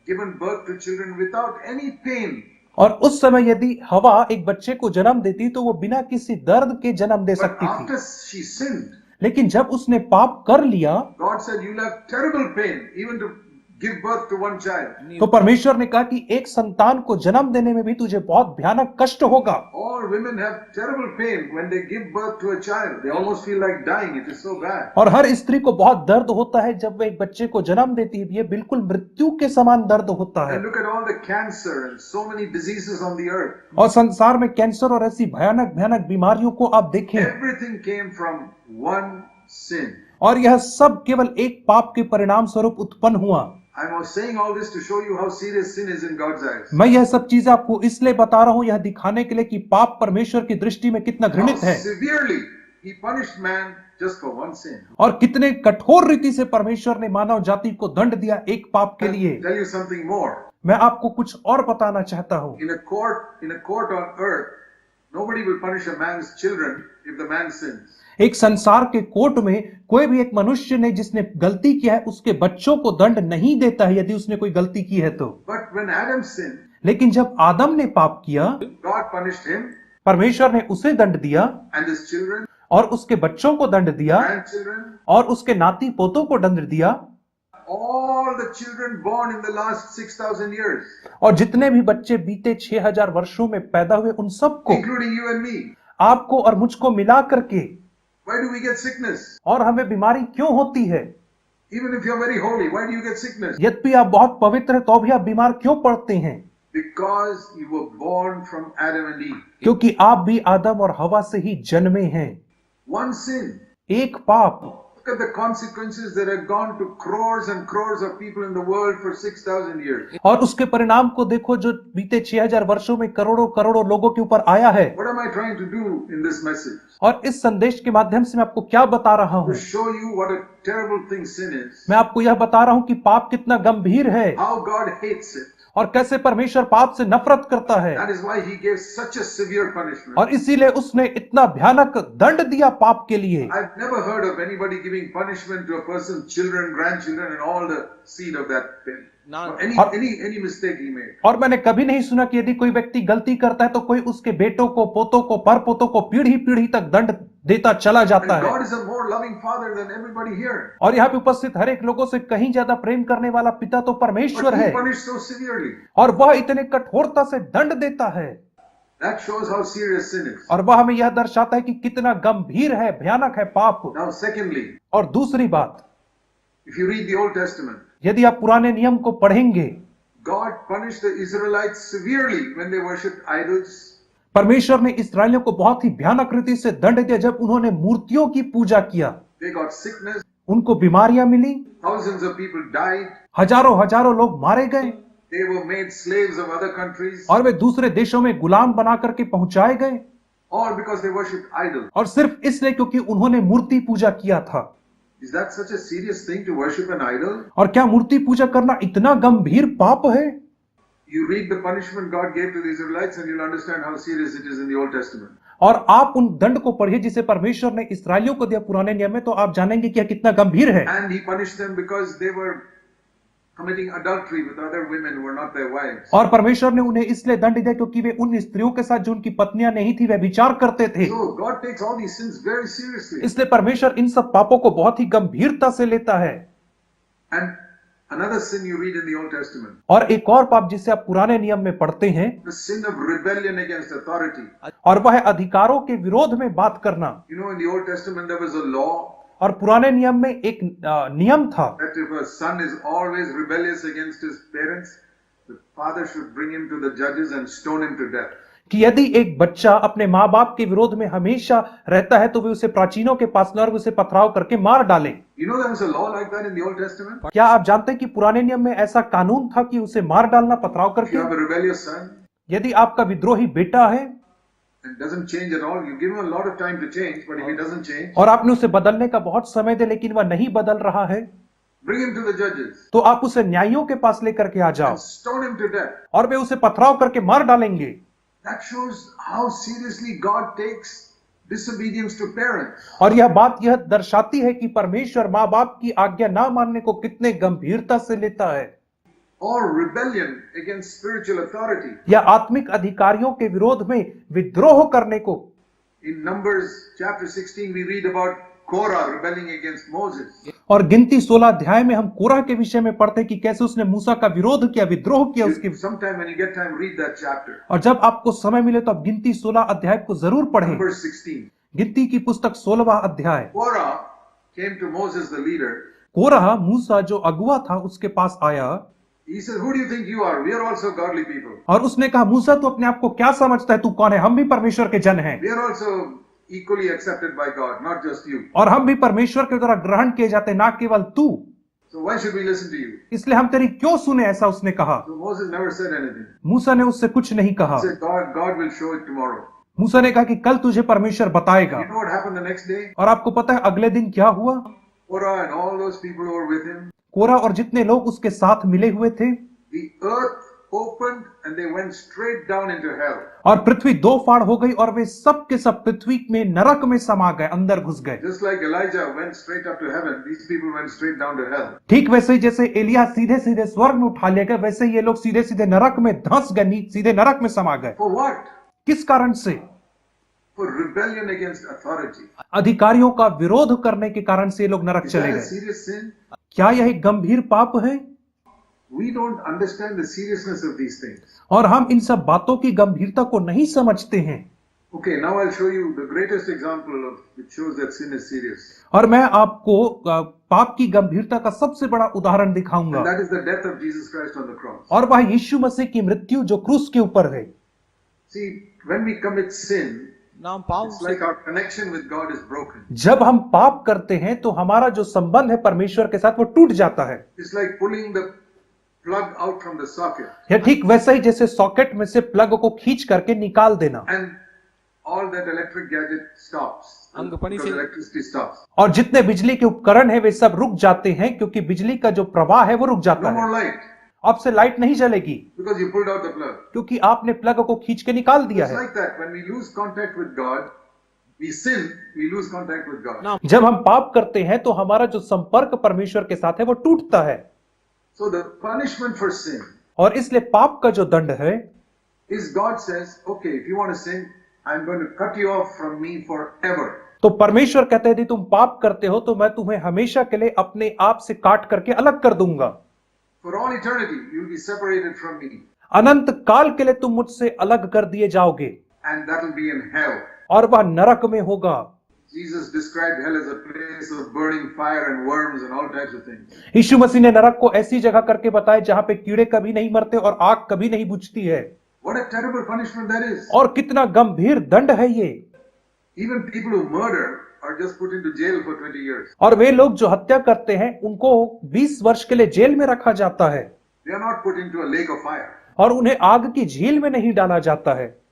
given birth to children without any pain. और उस समय यदि हवा एक बच्चे को जन्म देती तो वो बिना किसी दर्द के जन्म दे But सकती थी, after she sinned, लेकिन जब उसने पाप कर लिया God said, you'll have terrible pain even to give birth to one child. तो परमेश्वर ने कहा कि एक संतान को जन्म देने में भी तुझे बहुत भयानक कष्ट होगा। All women have terrible pain when they give birth to a child. They almost feel like dying. It is so bad. और हर स्त्री को बहुत दर्द होता है जब वह एक बच्चे को जन्म देती है, ये बिल्कुल मृत्यु के समान दर्द होता है। And look at all the cancer and so many diseases on the earth. और संसार में कैंसर और ऐसी भयानक भयानक बीमारियों को आप देखें, Everything came from one sin. और यह सब केवल एक पाप के परिणाम स्वरूप उत्पन्न हुआ। I'm saying all this to show you how serious sin is in God's eyes. मैं यह सब चीजें आपको इसलिए बता रहा हूं, यह दिखाने के लिए कि पाप परमेश्वर की दृष्टि में कितना How घृणित है severely He punished man just for one sin. और कितने कठोर रीति से परमेश्वर ने मानव जाति को दंड दिया एक पाप के लिए। I'll tell you something more. मैं आपको कुछ और बताना चाहता हूं। In a court on earth, nobody will punish a man's children if the man sins. एक संसार के कोर्ट में कोई भी एक मनुष्य ने जिसने गलती किया है उसके बच्चों को दंड नहीं देता है यदि उसने कोई गलती की है तो। But when Adam sinned, लेकिन जब आदम ने पाप किया, God punished him परमेश्वर ने उसे दंड दिया and his children, और उसके बच्चों को दंड दिया grandchildren, और उसके नाती पोतों को दंड दिया। all the children born in the last 6,000 years, और जितने भी बच्चे बीते 6000 वर्षों में पैदा हुए उन सबको, including you and me. आपको और मुझको मिला करके, Why do we get sickness? और हमें बीमारी क्यों होती है? Even if you're very holy, why do you get sickness? यद्यपि आप बहुत पवित्र हैं तो भी आप बीमार क्यों पड़ते हैं? Because you were born from Adam and Eve. क्योंकि आप भी आदम और हवा से ही जन्मे हैं। One sin. एक पाप Look at the consequences that have gone to crores and crores of people in the world for 6,000 years. और उसके परिणाम को देखो जो बीते 6000 वर्षों में करोड़ों करोड़ों लोगों के ऊपर आया है। What am I trying to do in this message? और इस संदेश के माध्यम से मैं आपको क्या बता रहा हूँ? To show you what a terrible thing sin is. मैं आपको यह बता रहा हूँ कि पाप कितना गंभीर है How God hates it. और कैसे परमेश्वर पाप से नफरत करता है। That is why He gave such a severe punishment. और इसीलिए उसने इतना भयानक दंड दिया पाप के लिए। I've never heard of anybody giving punishment to a person's children, grandchildren, and all the seed of that thing. None. Or any mistake he made. और मैंने कभी नहीं सुना कि यदि कोई व्यक्ति गलती करता है तो कोई उसके बेटों को, पोतों को, परपोतों को पीढ़ी पीढ़ी तक दंड देता चला जाता And है। God is a more loving Father than everybody here. और यहाँ पे उपस्थित हर एक लोगों से कहीं ज्यादा प्रेम करने वाला पिता तो परमेश्वर But He है punished so severely. और वह इतने कठोरता से दंड देता है। That shows how serious sin is. और वह हमें यह दर्शाता है कि कितना गंभीर है, भयानक है पाप। Now, secondly, और दूसरी बात, if you read the Old Testament, यदि आप पुराने नियम को पढ़ेंगे, God punished the Israelites severely when they worshipped idols. परमेश्वर ने इस्राएलियों को बहुत ही भयानक रीति से दंड दिया जब उन्होंने मूर्तियों की पूजा किया। They got sickness. उनको बीमारियां मिली, Thousands of people died. हजारों हजारों लोग मारे गए They were made slaves of other countries. और वे दूसरे देशों में गुलाम बना करके पहुंचाए गए, All because they worshipped idols. और सिर्फ इसलिए क्योंकि उन्होंने मूर्ति पूजा किया था। Is that such a serious thing to worship an idol? और क्या मूर्ति पूजा करना इतना गंभीर पाप है? You read the punishment God gave to the Israelites and you'll understand how serious it is in the Old Testament. और आप उन दंड को पढ़िए जिसे परमेश्वर ने इस्राएलियों को दिया पुराने नियम में, तो आप जानेंगे कि यह कितना गंभीर है। And He punished them because they were committing adultery with other women who were not their wives. और परमेश्वर ने उन्हें इसलिए दंड दिया क्योंकि वे उन स्त्रियों के साथ जो उनकी पत्नियां नहीं थी वे विचार करते थे। So God takes all these sins very seriously. इसलिए परमेश्वर इन सब पापों को बहुत ही गंभीरता से लेता है। And another sin you read in the Old Testament, और एक और पाप जिसे आप पुराने नियम में पढ़ते हैं, the sin of rebellion against authority. और वह है अधिकारों के विरोध में बात करना। You know, in the Old Testament there was a law और पुराने नियम में एक नियम था that if a son is always rebellious against his parents, the father should bring him to the judges and stone him to death. कि यदि एक बच्चा अपने माँ बाप के विरोध में हमेशा रहता है तो वे उसे प्राचीनों के पास लाए और उसे पथराव करके मार डालें। You know, there was a law like that in the Old Testament. क्या आप जानते हैं कि पुराने नियम में ऐसा कानून था कि उसे मार डालना, पथराव If you करके? have a rebellious son यदि आपका विद्रोही बेटा है and doesn't change at all, you give him a lot of time to change, but if he doesn't change, और आपने उसे बदलने का बहुत समय दे लेकिन वह नहीं बदल रहा है, bring him to the judges तो आप उसे न्यायियों के पास लेकर के आ जाओ and stone him to death. और वे उसे पथराव करके मार डालेंगे। That shows how seriously God takes disobedience to parents. और यह बात यह दर्शाती है कि परमेश्वर माँ बाप की आज्ञा ना मानने को कितने गंभीरता से लेता है, Or rebellion against spiritual authority. या आत्मिक अधिकारियों के विरोध में विद्रोह करने को। In Numbers chapter 16, we read about Korah rebelling against Moses. और गिनती 16 अध्याय में हम कोरह के विषय में पढ़ते हैं कि कैसे उसने मूसा का विरोध किया, विद्रोह किया उसके। Sometime when you get time, read that chapter. और जब आपको समय मिले तो आप गिनती 16 अध्याय को जरूर पढ़ें। Numbers 16. गिनती की पुस्तक 16वां अध्याय। Korah came to Moses, the leader. कोरह मूसा जो अगुआ था उसके पास आया He said, "Who do you think you are? We are also godly people. और उसने कहा, मूसा तू अपने आप को क्या समझता है, तू कौन है? हम भी परमेश्वर के जन हैं We are also equally accepted by God, not just you. और हम भी परमेश्वर के द्वारा ग्रहण किए जाते हैं, ना केवल तू, So why should we listen to you?" इसलिए हम तेरी क्यों सुने? ऐसा उसने कहा। So Moses never said anything. मूसा ने उससे कुछ नहीं कहा। He said, God will show it tomorrow. मूसा ने कहा कि कल तुझे परमेश्वर बताएगा। You know what happened the next day? और आपको पता है अगले दिन क्या हुआ? Korah and all those people who were with him, कोरह और जितने लोग उसके साथ मिले हुए थे, the earth opened and they went straight down into hell. और पृथ्वी दो फाड़ हो गई और वे सब के सब पृथ्वी में नरक में समा गए, अंदर घुस गए। Just like Elijah went straight up to heaven, these people went straight down to hell. ठीक वैसे ही जैसे एलिया सीधे सीधे स्वर्ग में उठा लिए गए, वैसे ये लोग सीधे सीधे नरक में धंस गए, सीधे नरक में समा गए। For what? किस कारण से? For rebellion against authority. अधिकारियों का विरोध करने के कारण से ये लोग नरक Is चले that a गए। serious sin? क्या यह एक गंभीर पाप है? We don't understand the seriousness of these things. और हम इन सब बातों की गंभीरता को नहीं समझते हैं। Okay, now I'll show you the greatest example of which shows that sin is serious. और मैं आपको पाप की गंभीरता का सबसे बड़ा उदाहरण दिखाऊंगा, And that is the death of Jesus Christ on the cross. और वह यीशु मसीह की मृत्यु जो क्रूस के ऊपर है। See, when we commit sin, நாம் பாவம் It's like our connection with God is broken. जब हम पाप करते हैं तो हमारा जो संबंध है परमेश्वर के साथ वो टूट जाता है। It's like pulling the plug out from the socket यह ठीक वैसा ही जैसे सॉकेट में से प्लग को खींच करके निकाल देना, and all that electric gadget stops அங்கு பணி because செய் electricity stops. और जितने बिजली के उपकरण है वे सब रुक जाते हैं क्योंकि बिजली का जो प्रवाह है वो रुक जाता No है। more light अब से लाइट नहीं जलेगी because you pulled out the plug. क्योंकि आपने प्लग को खींच के निकाल दिया It's है। like that. When we lose contact with God, we sin, we lose contact with God. நாம் जब हम पाप करते हैं तो हमारा जो संपर्क परमेश्वर के साथ है वो टूटता है, So the punishment for sin और इसलिए पाप का जो दंड है is God says, okay, if you want to sin, I'm going to cut you off from me forever. तो परमेश्वर कहते हैं यदि तुम पाप करते हो तो मैं तुम्हें हमेशा के लिए अपने आप से काट करके अलग कर दूंगा। For all eternity, you'll be separated from me, अनंत काल के लिए तुम मुझसे अलग कर दिए जाओगे and that will be in hell. और वह नरक में होगा। Jesus described hell as a place of burning fire and worms and all types of things. यीशु मसीह ने नरक को ऐसी जगह करके बताया जहां पे कीड़े कभी नहीं मरते और आग कभी नहीं बुझती है। What a terrible punishment that is. और कितना गंभीर दंड है ये। Even people who murder are just put into jail for 20 years. और वे लोग जो हत्या करते हैं उनको 20 वर्ष के लिए जेल में रखा जाता है They are not put into a lake of fire. और उन्हें आग की झील में नहीं डाला जाता है।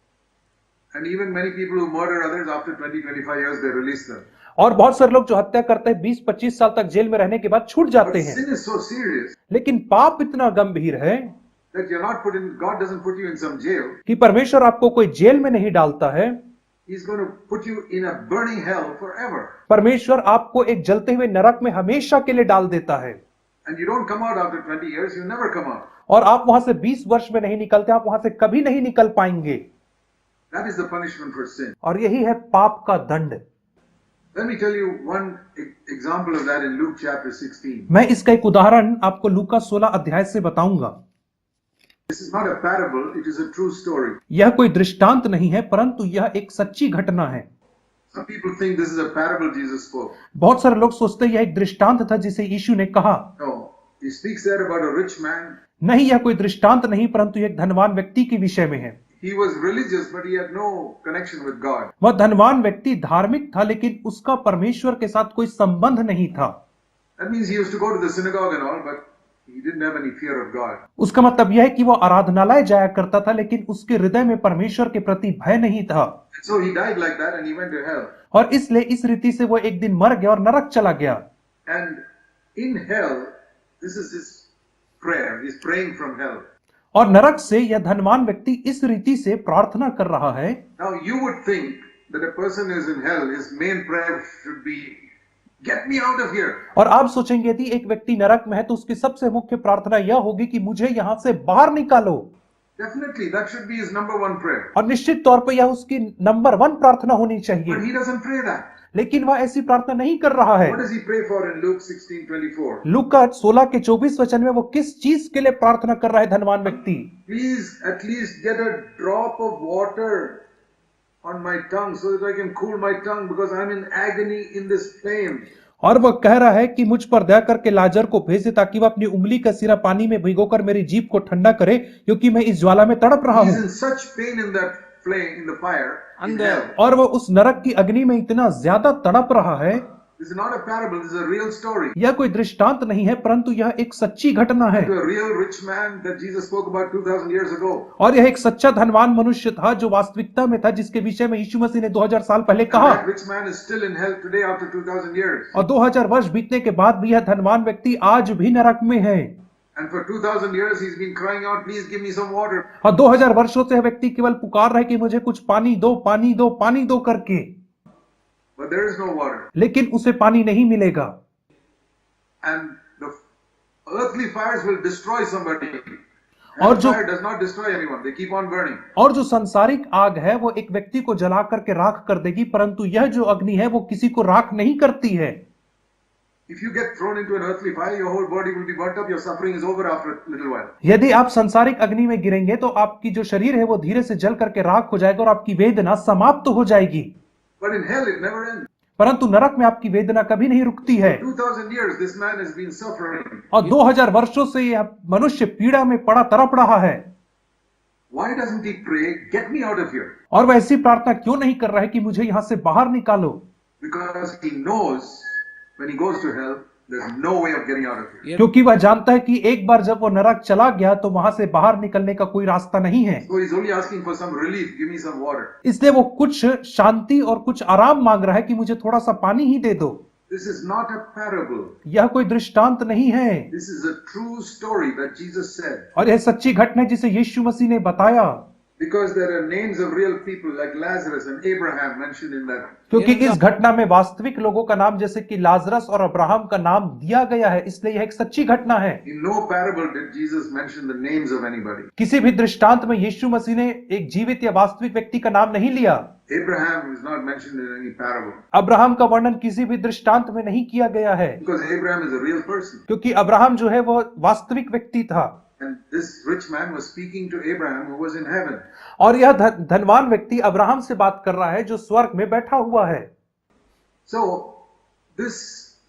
And even many people who murder others after 20-25 years, they release them. और बहुत सारे लोग जो हत्या करते हैं 20-25 साल तक जेल में रहने के बाद छूट But जाते हैं। sin is so serious लेकिन पाप इतना गंभीर है that you're not put in, God doesn't put you in some jail. कि परमेश्वर आपको कोई जेल में नहीं डालता है, He's going to put you in a burning hell forever. परमेश्वर आपको एक जलते हुए नरक में हमेशा के लिए डाल देता है। And you don't come out after 20 years, you never come out. और आप वहां से 20 वर्ष में नहीं निकलते, आप वहां से कभी नहीं निकल पाएंगे। That is the punishment for sin. और यही है पाप का दंड। Let me tell you one example of that in Luke chapter 16. मैं इसका एक उदाहरण आपको लूका 16 अध्याय से बताऊंगा। This is not a parable, it is a true story. यह कोई दृष्टांत नहीं है परंतु यह एक सच्ची घटना है। Some people think this is a parable Jesus spoke. बहुत सारे लोग सोचते हैं यह एक दृष्टांत था जिसे यीशु ने कहा। No, he speaks there about a rich man. नहीं, यह कोई दृष्टांत नहीं परंतु एक धनवान व्यक्ति के विषय में है। He was religious, but he had no connection with God. वह धनवान व्यक्ति धार्मिक था लेकिन उसका परमेश्वर के साथ कोई संबंध नहीं था। That means he used to go to the synagogue and all, but he didn't have any fear of God. उसका मतलब यह है कि वह आराधनालय जाया करता था लेकिन उसके हृदय में परमेश्वर के प्रति भय नहीं था। So he died like that and he went to hell. और इसलिए इस रीति से वह एक दिन मर गया और नरक चला गया। And in hell, this is his prayer. He's praying from hell. और नरक से यह धनवान व्यक्ति इस रीति से प्रार्थना कर रहा है। Now you would think that a person who is in hell, his main prayer should be, get me out of here. और आप सोचेंगे यदि एक व्यक्ति नरक में है तो उसकी सबसे मुख्य प्रार्थना यह होगी कि मुझे यहां से बाहर निकालो। Definitely, that should be his number one prayer. और निश्चित तौर पर यह उसकी नंबर 1 प्रार्थना होनी But चाहिए, he doesn't pray that. लेकिन वह ऐसी प्रार्थना नहीं कर रहा है। What does he pray for in Luke 16:24? लूका 16 के 24 वचन में वो किस चीज के लिए प्रार्थना कर रहा है धनवान व्यक्ति? Please at least get a drop of water on my tongue so that I can cool my tongue because I'm in agony in this flame. और वह कह रहा है कि मुझ पर दया करके लाजर को भेजे ताकि वह अपनी उंगली का सिरा पानी में भिगोकर मेरी जीभ को ठंडा करे क्योंकि मैं इस ज्वाला में तड़प रहा He's हूं। in such pain in that flame, in the fire, in And hell. और वह उस नरक की अग्नि में इतना ज्यादा तड़प रहा है। This is not a parable, this is a real story. यह कोई दृष्टांत नहीं है परंतु यह एक सच्ची घटना है। To a real rich man that Jesus spoke about 2000 years ago. और यह एक सच्चा धनवान मनुष्य था जो वास्तविकता में था जिसके विषय में यीशु मसीह ने 2000 साल पहले And कहा। that rich man is still in hell today after 2000 years. और 2000 वर्ष बीतने के बाद भी यह धनवान व्यक्ति आज भी नरक में है। And for 2000 years he's been crying out, please give me some water. और 2000 वर्षों से यह व्यक्ति केवल पुकार रहा है कि मुझे कुछ पानी दो, पानी दो, पानी दो करके, But there is no water. लेकिन उसे पानी नहीं मिलेगा। And the earthly fires will destroy somebody. और जो- Fire does not destroy anyone, they keep on burning. और जो सांसारिक आग है वो एक व्यक्ति को जला करके राख कर देगी परंतु यह जो अग्नि है वो किसी को राख नहीं करती है। If you get thrown into an earthly fire, your whole body will be burnt up, your suffering is over after a little while. यदि आप सांसारिक अग्नि में गिरेंगे तो आपकी जो शरीर है वो धीरे से जल करके राख हो जाएगा और आपकी वेदना समाप्त हो जाएगी। But in hell it never ends. परंतु नरक में आपकी वेदना कभी नहीं रुकती है। 2000 years this man has been suffering. और 2000 वर्षों से यह मनुष्य पीड़ा में पड़ा तड़प रहा है। Why doesn't he pray, get me out of here? और वह ऐसी प्रार्थना क्यों नहीं कर रहा है कि मुझे यहां से बाहर निकालो? Because he knows when he goes to hell, there's no way of getting out of here. क्योंकि वह जानता है कि एक बार जब वो नरक चला गया तो वहां से बाहर निकलने का कोई रास्ता नहीं है। So he's only asking for some relief, give me some water. इसलिए वो कुछ शांति और कुछ आराम मांग रहा है कि मुझे थोड़ा सा पानी ही दे दो। This is not a parable. यह कोई दृष्टांत नहीं है, This is a true story that Jesus said. और यह सच्ची घटना है जिसे यीशु मसीह ने बताया। Because there are names of real people like Lazarus and Abraham mentioned in that. क्योंकि इस घटना में वास्तविक लोगों का नाम जैसे कि लाजरस और अब्राहम का नाम दिया गया है, इसलिए यह एक सच्ची घटना है। In no parable did Jesus mention the names of anybody. किसी भी दृष्टांत में यीशु मसीह ने एक जीवित या वास्तविक व्यक्ति का नाम नहीं लिया। Abraham is not mentioned in any parable. Abraham का वर्णन किसी भी दृष्टांत में नहीं किया गया है, Because Abraham is a real person. क्योंकि अब्राहम जो है वो वास्तविक व्यक्ति था। And this rich man was speaking to Abraham who was in heaven. और यह धनवान व्यक्ति अब्राहम से बात कर रहा है जो स्वर्ग में बैठा हुआ है। So, this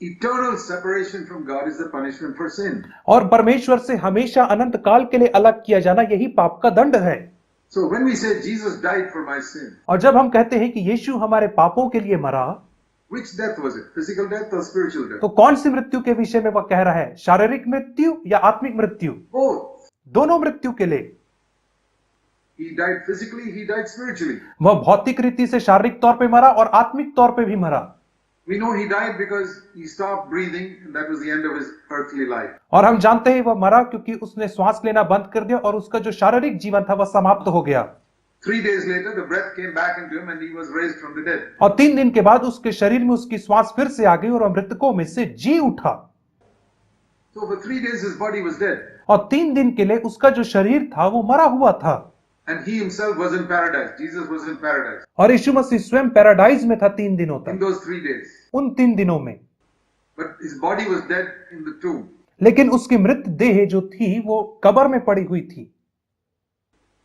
eternal separation from God is the punishment for sin. और परमेश्वर से हमेशा अनंत काल के लिए अलग किया जाना यही पाप का दंड है। So, when we say Jesus died for my sin, और जब हम कहते हैं कि यीशु हमारे पापों के लिए मरा, which death was it? Physical death or spiritual death? तो कौन सी मृत्यु के विषय में वह कह रहा है? शारीरिक मृत्यु या आत्मिक मृत्यु? Both. दोनों मृत्यु के लिए। He died physically, he died spiritually. वह भौतिक रीति से शारीरिक तौर पे मरा और आत्मिक तौर पे भी मरा। We know he died because he stopped breathing, and that was the end of his earthly life. और हम जानते हैं वह मरा क्योंकि उसने श्वास लेना बंद कर दिया और उसका जो शारीरिक जीवन था वह समाप्त हो गया। 3 days later, the breath came back into him and he was raised from the dead. और 3 दिन के बाद उसके शरीर में उसकी श्वास फिर से आ गई और वह मृतकों में से जी उठा। So for 3 days his body was dead. और 3 दिन के लिए उसका जो शरीर था वो मरा हुआ था। And he himself was in paradise. Jesus was in paradise और यीशु मसीह स्वयं पैराडाइज में था 3 दिनों in तक, those 3 days. उन 3 दिनों में। But his body was dead in the tomb. लेकिन उसकी मृत देह जो थी वो कब्र में पड़ी हुई थी।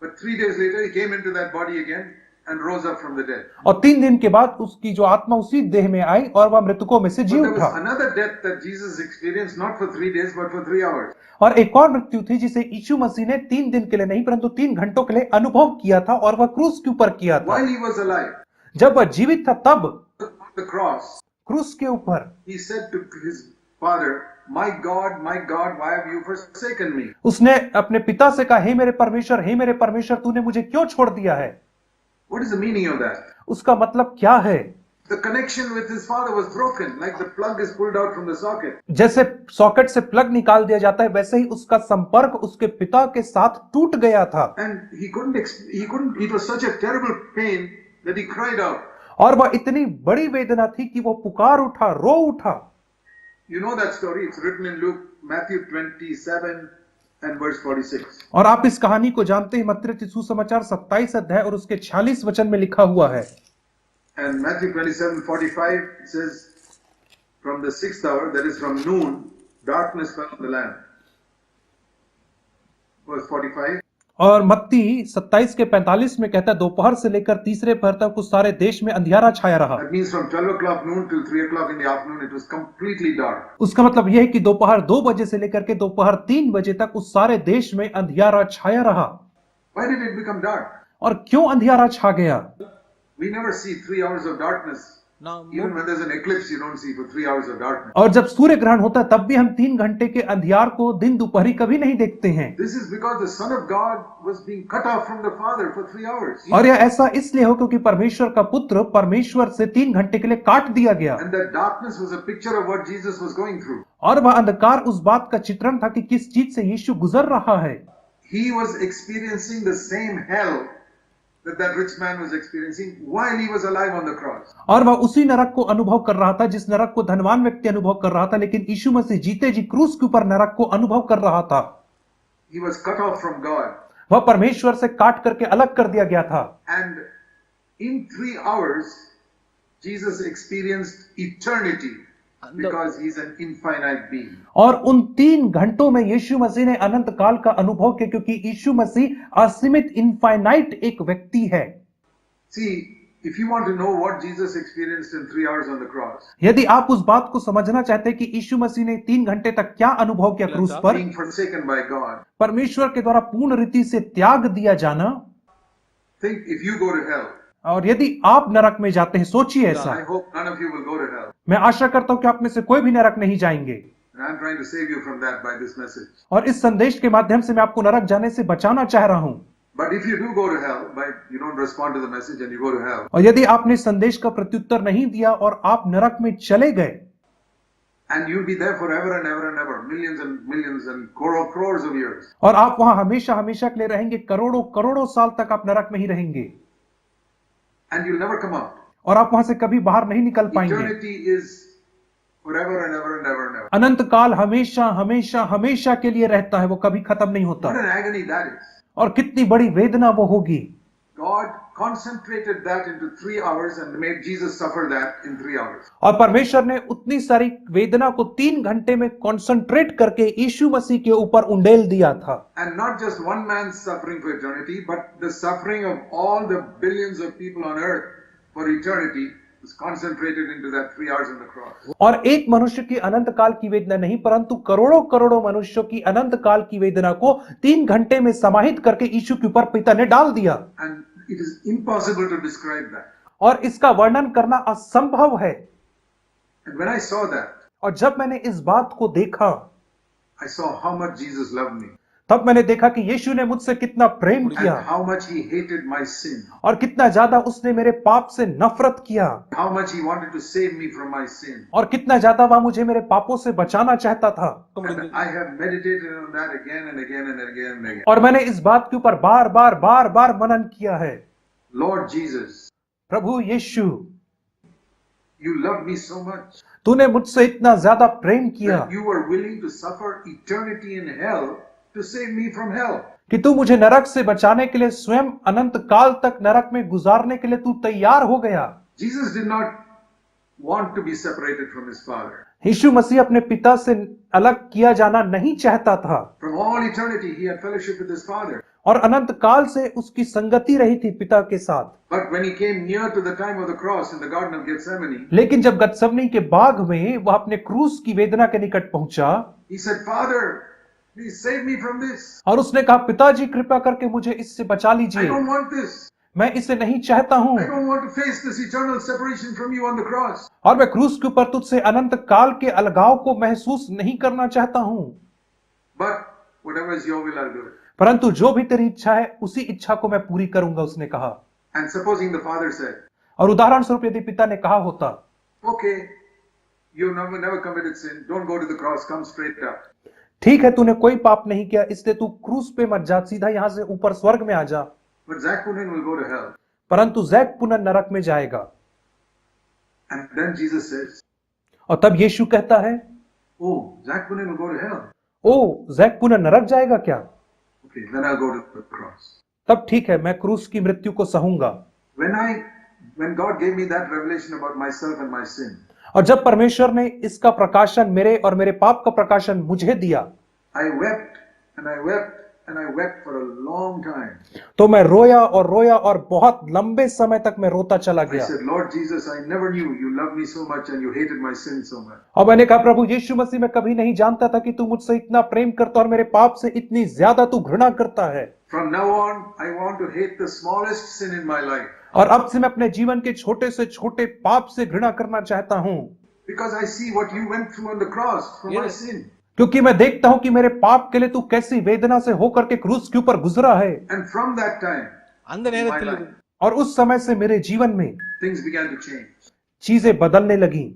But 3 days later he came into that body again and rose up from the dead. और 3 दिन के बाद उसकी जो आत्मा उसी देह में आई और वह मृतकों में से जी But there उठा। was another death that Jesus experienced not for 3 days but for 3 hours. और एक और मृत्यु थी जिसे यीशु मसीह ने 3 दिन के लिए नहीं परंतु 3 घंटों के लिए अनुभव किया था और वह क्रूस के ऊपर किया था। While he was alive, जब वह जीवित था तब on the cross, क्रूस के ऊपर he said to his father, my God, why have you forsaken me? उसने अपने पिता से कहा, हे मेरे परमेश्वर, तूने मुझे क्यों छोड़ दिया है? What is the meaning of that? उसका मतलब क्या है? The connection with his father was broken, like the plug is pulled out from the socket. जैसे सॉकेट से प्लग निकाल दिया जाता है वैसे ही उसका संपर्क उसके पिता के साथ टूट गया था। And he couldn't, it was such a terrible pain that he cried out. और वह इतनी बड़ी वेदना थी कि वह पुकार उठा, रो उठा। You know that story, it's written in Luke, Matthew 27 and verse 46. और आप इस कहानी को जानते हैं, मत्ती सुसमाचार 27 अध्याय और उसके 46 वचन में लिखा हुआ है। And Matthew 27:45 says, from the 6th hour, that is from noon, darkness fell on the land. Verse 45. और मत्ती 27 के 45 में कहता है, दोपहर से लेकर तीसरे पहर तक उस सारे देश में अंधियारा छाया रहा। That means from 12 o'clock noon till 3 o'clock in the afternoon, it was completely dark. उसका मतलब यह है कि दोपहर 2 बजे से लेकर के दोपहर 3 बजे तक उस सारे देश में अंधियारा छाया रहा। Why did it become dark? और क्यों अंधियारा छा गया? We never see 3 hours of darkness. Now, Even when there's an eclipse, you don't see for 3 hours of darkness. और जब सूर्य ग्रहण होता है तब भी हम 3 घंटे के अंधियार को दिन दोपहरी कभी नहीं देखते हैं। This is because the Son of God was being cut off from the Father for 3 hours. और यह ऐसा इसलिए हो क्योंकि परमेश्वर का पुत्र परमेश्वर से 3 घंटे के लिए काट दिया गया। And that darkness was a picture of what Jesus was going through. और वह अंधकार उस बात का चित्रण था कि किस चीज से यीशु गुजर रहा है। He was experiencing the same hell that rich man was experiencing while he was alive on the cross. और वह उसी नरक को अनुभव कर रहा था जिस नरक को धनवान व्यक्ति अनुभव कर रहा था, लेकिन यीशु मसीह जीते जी क्रूस के ऊपर नरक को अनुभव कर रहा था। He was cut off from God. वह परमेश्वर से काट करके अलग कर दिया गया था। And in 3 hours, Jesus experienced eternity because he's an infinite being. और उन 3 घंटों में यीशु मसीह ने अनंत काल का अनुभव किया क्योंकि यीशु मसीह असीमित इनफाइनाइट एक व्यक्ति है। See, if you want to know what Jesus experienced in 3 hours on the cross, यदि आप उस बात को समझना चाहते हैं कि यीशु मसीह ने 3 घंटे तक क्या अनुभव किया क्रूस पर, being forsaken by God, परमेश्वर के द्वारा पूर्ण रीति से त्याग दिया जाना, think if you go to hell, और यदि आप नरक में जाते हैं, सोचिए ऐसा। I hope none of you will go to hell. मैं आशा करता हूं कि आप में से कोई भी नरक नहीं जाएंगे, And I'm trying to save you from that by this message. और इस संदेश के माध्यम से मैं आपको नरक जाने से बचाना चाह रहा हूं। But if you do go to hell, you don't respond to the message and you go to hell, और यदि आपने संदेश का प्रत्युत्तर नहीं दिया और आप नरक में चले गए, and you'll be there forever and ever and ever, millions and crores of years. और आप वहां हमेशा हमेशा के लिए रहेंगे, करोड़ों करोड़ों साल तक आप नरक में ही रहेंगे, And you'll never come out. और आप वहां से कभी बाहर नहीं निकल पाएंगे। Eternity is forever and ever and ever and ever. अनंत काल हमेशा हमेशा हमेशा के लिए रहता है, वो कभी खत्म नहीं होता। What an agony that is. और कितनी बड़ी वेदना वो होगी। God concentrated that into 3 hours and made Jesus suffer that in 3 hours. और परमेश्वर ने उतनी सारी वेदना को 3 घंटे में कॉन्सेंट्रेट करके यीशु मसीह के ऊपर उंडेल दिया था। And not just one man's suffering for eternity, but the suffering of all the billions of people on earth for eternity was concentrated into that 3 hours on the cross. और एक मनुष्य की अनंत काल की वेदना नहीं, परंतु करोड़ों करोड़ों मनुष्यों की अनंत काल की वेदना को 3 घंटे में समाहित करके यीशु के ऊपर पिता ने डाल दिया। And it is impossible to describe that. और इसका वर्णन करना असंभव है। And when I saw that, और जब मैंने इस बात को देखा, I saw how much Jesus loved me तब मैंने देखा कि यीशु ने मुझसे कितना प्रेम and किया how much he hated my sin, और कितना ज्यादा उसने मेरे पाप से नफरत किया how much he wanted to save me from my sin. और कितना ज्यादा वह मुझे मेरे पापों से बचाना चाहता था। And I have meditated on that again and again and again and again. और मैंने इस बात के ऊपर बार बार मनन किया है। Lord Jesus, Prabhu Yeshu, you loved me so much तूने मुझसे इतना ज्यादा प्रेम किया that you were willing to suffer eternity in hell to save me from hell. कि तू मुझे नरक से बचाने के लिए स्वयं अनंत काल तक नरक में गुजारने के लिए तू तैयार हो गया। Jesus did not want to be separated from his Father. यीशु मसीह अपने पिता से अलग किया जाना नहीं चाहता था। From all eternity, he had fellowship with his Father. और अनंत काल से उसकी संगति रही थी पिता के साथ। But when he came near to the time of the cross in the Garden of Gethsemane, लेकिन जब गतसमनी के बाग में वह अपने क्रूस की वेदना के निकट पहुंचा, he said, Father, please save me from this. और उसने कहा, पिताजी कृपा करके मुझे इससे बचा I लीजिए, don't want this. मैं इसे नहीं चाहता हूं, I don't want to face this eternal separation from you on the cross. और मैं क्रूस के ऊपर तुझसे अनंत काल के अलगाव को महसूस नहीं करना चाहता हूं, But whatever is your will, I'll do it. परंतु जो भी तेरी इच्छा है उसी इच्छा को मैं पूरी करूंगा, उसने कहा। And supposing the Father said, और उदाहरण स्वरूप यदि पिता ने कहा होता, okay, you never committed sin, don't go to the cross, come straight up. ठीक है, तूने कोई पाप नहीं किया, इसलिए तू क्रूस पे मत जा, सीधा यहां से ऊपर स्वर्ग में आ जा। But Zach Punin will go to hell. परंतु जैक पुनः नरक में जाएगा। And then Jesus says, और तब यीशु कहता है, oh, Zach Punin will go to hell. ओ, जैक पुनः नरक जाएगा क्या? Okay, then I'll go to the cross. तब ठीक है, मैं क्रूस की मृत्यु को सहूंगा। When God gave me that revelation about myself and my sin, और जब परमेश्वर ने इसका प्रकाशन मेरे और मेरे पाप का प्रकाशन मुझे दिया, I wept and I wept and I wept for a long time. तो मैं रोया और बहुत लंबे समय तक मैं रोता चला I गया। said, Lord Jesus, I never knew you loved me so much and you hated my sin so much. और मैंने कहा, प्रभु यीशु मसीह, मैं कभी नहीं जानता था कि तू मुझसे इतना प्रेम करता और मेरे पाप से इतनी ज्यादा तू घृणा करता है। From now on, I want to hate the smallest sin in my life और अब से मैं अपने जीवन के छोटे से छोटे पाप से घृणा करना चाहता हूं, because I see what you went through on the cross for my Yes. sin. क्योंकि मैं देखता हूं कि मेरे पाप के लिए तू कैसी वेदना से होकर के क्रूस के ऊपर गुजरा है। And from that time, அந்த நேரத்தில் my life, और उस समय से मेरे जीवन में things began to change चीजें बदलने लगी,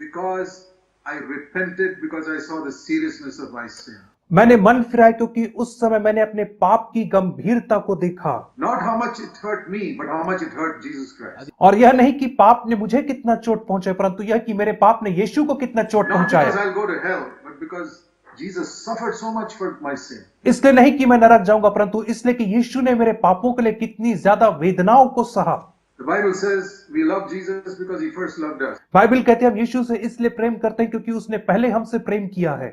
because I repented, because I saw the seriousness of my sin. मैंने मन फिराया क्योंकि उस समय मैंने अपने पाप की गंभीरता को देखा। Not how much it hurt me, but how much it hurt Jesus Christ. और यह नहीं कि पाप ने मुझे कितना चोट पहुंचाया, परंतु यह कि मेरे पाप ने यीशु को कितना चोट Not because पहुंचाया। I'll go to hell, but because Jesus suffered so much for my sin. इसलिए नहीं कि मैं नरक जाऊंगा, परंतु इसलिए कि यीशु ने मेरे पापों के लिए कितनी ज्यादा वेदनाओं को सहा। The Bible says we love Jesus because he first loved us. Bible कहते हैं हम यीशु से इसलिए प्रेम करते हैं क्योंकि उसने पहले हमसे प्रेम किया है।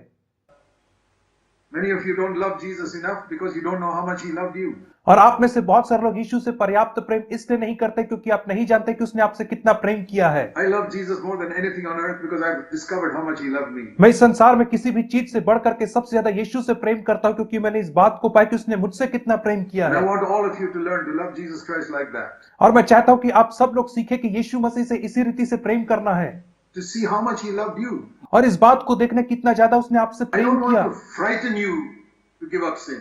Many of you don't love Jesus enough because you don't know how much he loved you. और आप में से बहुत सारे लोग यीशु से पर्याप्त प्रेम इसलिए नहीं करते क्योंकि आप नहीं जानते कि उसने आपसे कितना प्रेम किया है। I love Jesus more than anything on earth because I've discovered how much he loved me. मैं इस संसार में किसी भी चीज से बढ़कर के सबसे ज्यादा यीशु से प्रेम करता हूं क्योंकि मैंने इस बात को पाया कि उसने मुझसे कितना प्रेम किया And I है। want all of you to learn to love Jesus Christ like that. और मैं चाहता हूं कि आप सब लोग सीखें कि यीशु मसीह से इसी रीति से प्रेम करना है To see how much he loved you. और इस बात को देखने कितना ज्यादा उसने आपसे I प्रेम don't किया। want to frighten you to give up sin.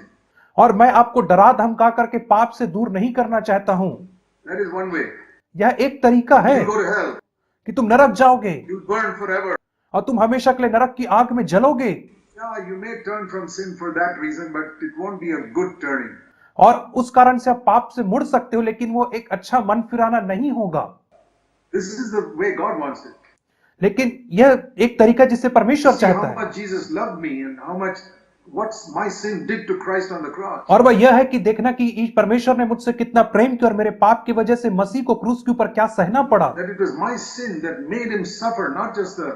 और मैं आपको डरा धमका करके पाप से दूर नहीं करना चाहता हूं। That is one way. यह एक तरीका है You go to hell. कि तुम नरक जाओगे You'll burn forever. और तुम हमेशा के लिए नरक की आग में जलोगे। Yeah, you may turn from sin for that reason, but it won't be a good turning. और उस कारण से आप पाप से मुड़ सकते हो लेकिन वो एक अच्छा मन फिराना नहीं होगा। This is the way God wants it. लेकिन यह एक तरीका जिसे परमेश्वर See चाहता how है much Jesus loved me and how much what my sin did to Christ on the cross. और वह यह है कि देखना कि परमेश्वर ने मुझसे कितना प्रेम किया और मेरे पाप की वजह से मसीह को क्रूस के ऊपर क्या सहना पड़ा। That it was my sin that made him suffer, not just the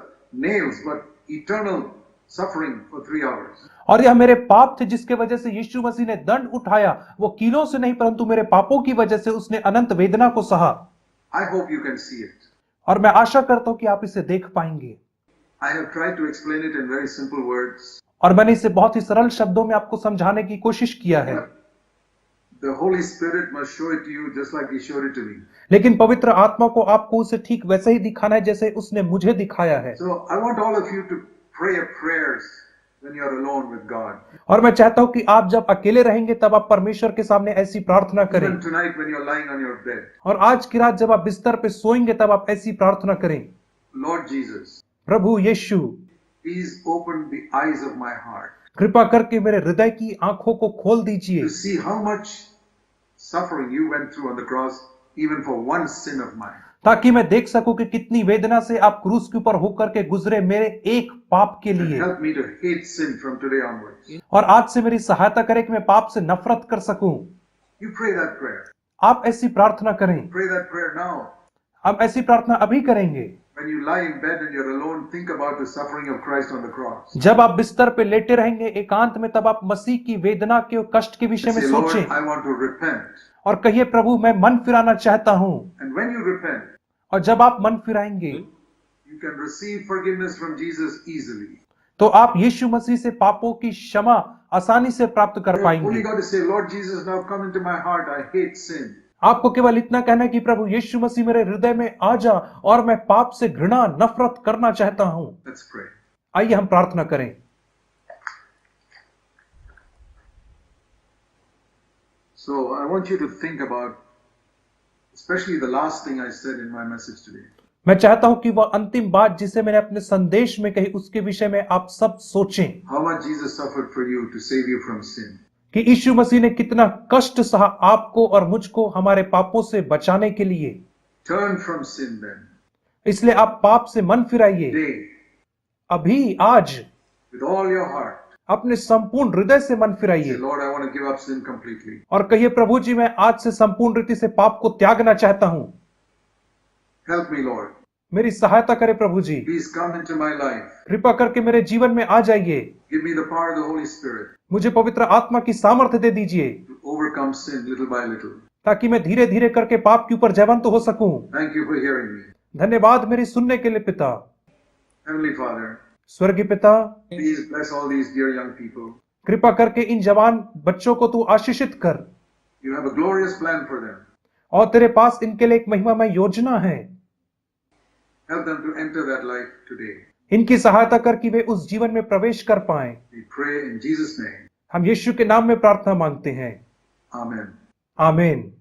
nails, but eternal suffering for 3 hours. और यह मेरे पाप थे जिसके वजह से यीशु मसीह ने दंड उठाया, वो कीलों से नहीं परंतु मेरे पापों की वजह से उसने अनंत वेदना को सहा। I hope you can see it. और मैं आशा करता हूं कि आप इसे देख पाएंगे। I have tried to explain it in very simple words. और मैंने इसे बहुत ही सरल शब्दों में आपको समझाने की कोशिश किया है, The Holy Spirit must show it to you just like he showed it to me. लेकिन पवित्र आत्मा को आपको उसे ठीक वैसे ही दिखाना है जैसे उसने मुझे दिखाया है। So I want all of you to pray a prayers when you are alone with God. और मैं चाहता हूं कि आप जब अकेले रहेंगे तब आप परमेश्वर के सामने ऐसी प्रार्थना करें, Even tonight when you're lying on your bed. और आज की रात जब आप बिस्तर पे सोएंगे तब आप ऐसी प्रार्थना करें। Lord Jesus, Prabhu Yeshu, please open the eyes of my heart कृपा करके मेरे हृदय की आंखों को खोल दीजिए to see how much suffering you went through on the cross, even for one sin of mine. ताकि मैं देख सकूं कि कितनी वेदना से आप क्रूस के ऊपर होकर के गुजरे मेरे एक पाप के And लिए। help me to hate sin from today onwards. और आज से मेरी सहायता करें कि मैं पाप से नफरत कर सकूं। You pray that prayer. आप ऐसी प्रार्थना करें। Pray that prayer now. हम ऐसी प्रार्थना अभी करेंगे। When you lie in bed and you're alone, think about the suffering of Christ on the cross. जब आप बिस्तर पे लेटे रहेंगे एकांत में तब आप मसीह की वेदना के और कष्ट के विषय में Say, Lord, सोचें I want to repent. और कहिए प्रभु मैं मन फिराना चाहता हूं। And when you repent, और जब आप मन फिराएंगे you can receive forgiveness from Jesus easily. तो आप यीशु मसीह से पापों की क्षमा आसानी से प्राप्त कर You only पाएंगे। got to say, Lord Jesus, now come into my heart. I hate sin. आपको केवल इतना कहना है कि प्रभु यीशु मसीह मेरे हृदय में आ जा और मैं पाप से घृणा नफरत करना चाहता हूं। Let's pray. आइए हम प्रार्थना करें। So I want you to think about, especially the last thing I said in my message today. मैं चाहता हूं कि वह अंतिम बात जिसे मैंने अपने संदेश में कही उसके विषय में आप सब सोचें How much Jesus suffered for you to save you from sin. कि यीशु मसीह ने कितना कष्ट सहा आपको और मुझको हमारे पापों से बचाने के लिए। Turn from sin then. इसलिए आप पाप से मन फिराइए Today, अभी आज with all your heart. अपने संपूर्ण हृदय से मन Say, फिराइए Lord, I want to give up sin completely. और कहिए प्रभु जी मैं आज से संपूर्ण रीति से पाप को त्यागना चाहता हूं। Help me, Lord. मेरी सहायता करे प्रभु जी। Please come into my life. कृपा करके मेरे जीवन में आ जाइए। Give me the power of the Holy Spirit मुझे पवित्र आत्मा की सामर्थ्य दे दीजिए to overcome sin little by little. ताकि मैं धीरे धीरे करके पाप के ऊपर जयवंत हो सकूं। Thank you for hearing me. धन्यवाद मेरी सुनने के लिए पिता। Heavenly Father, स्वर्गीय पिता, please bless all these dear young people. कृपा करके इन जवान बच्चों को तू आशीषित कर You have a glorious plan for them. और तेरे पास इनके लिए एक महिमामय योजना है। Help them to enter that life today. इनकी सहायता कर कि वे उस जीवन में प्रवेश कर पाएं। We pray in Jesus' name. हम यीशु के नाम में प्रार्थना मांगते हैं। Amen. आमीन।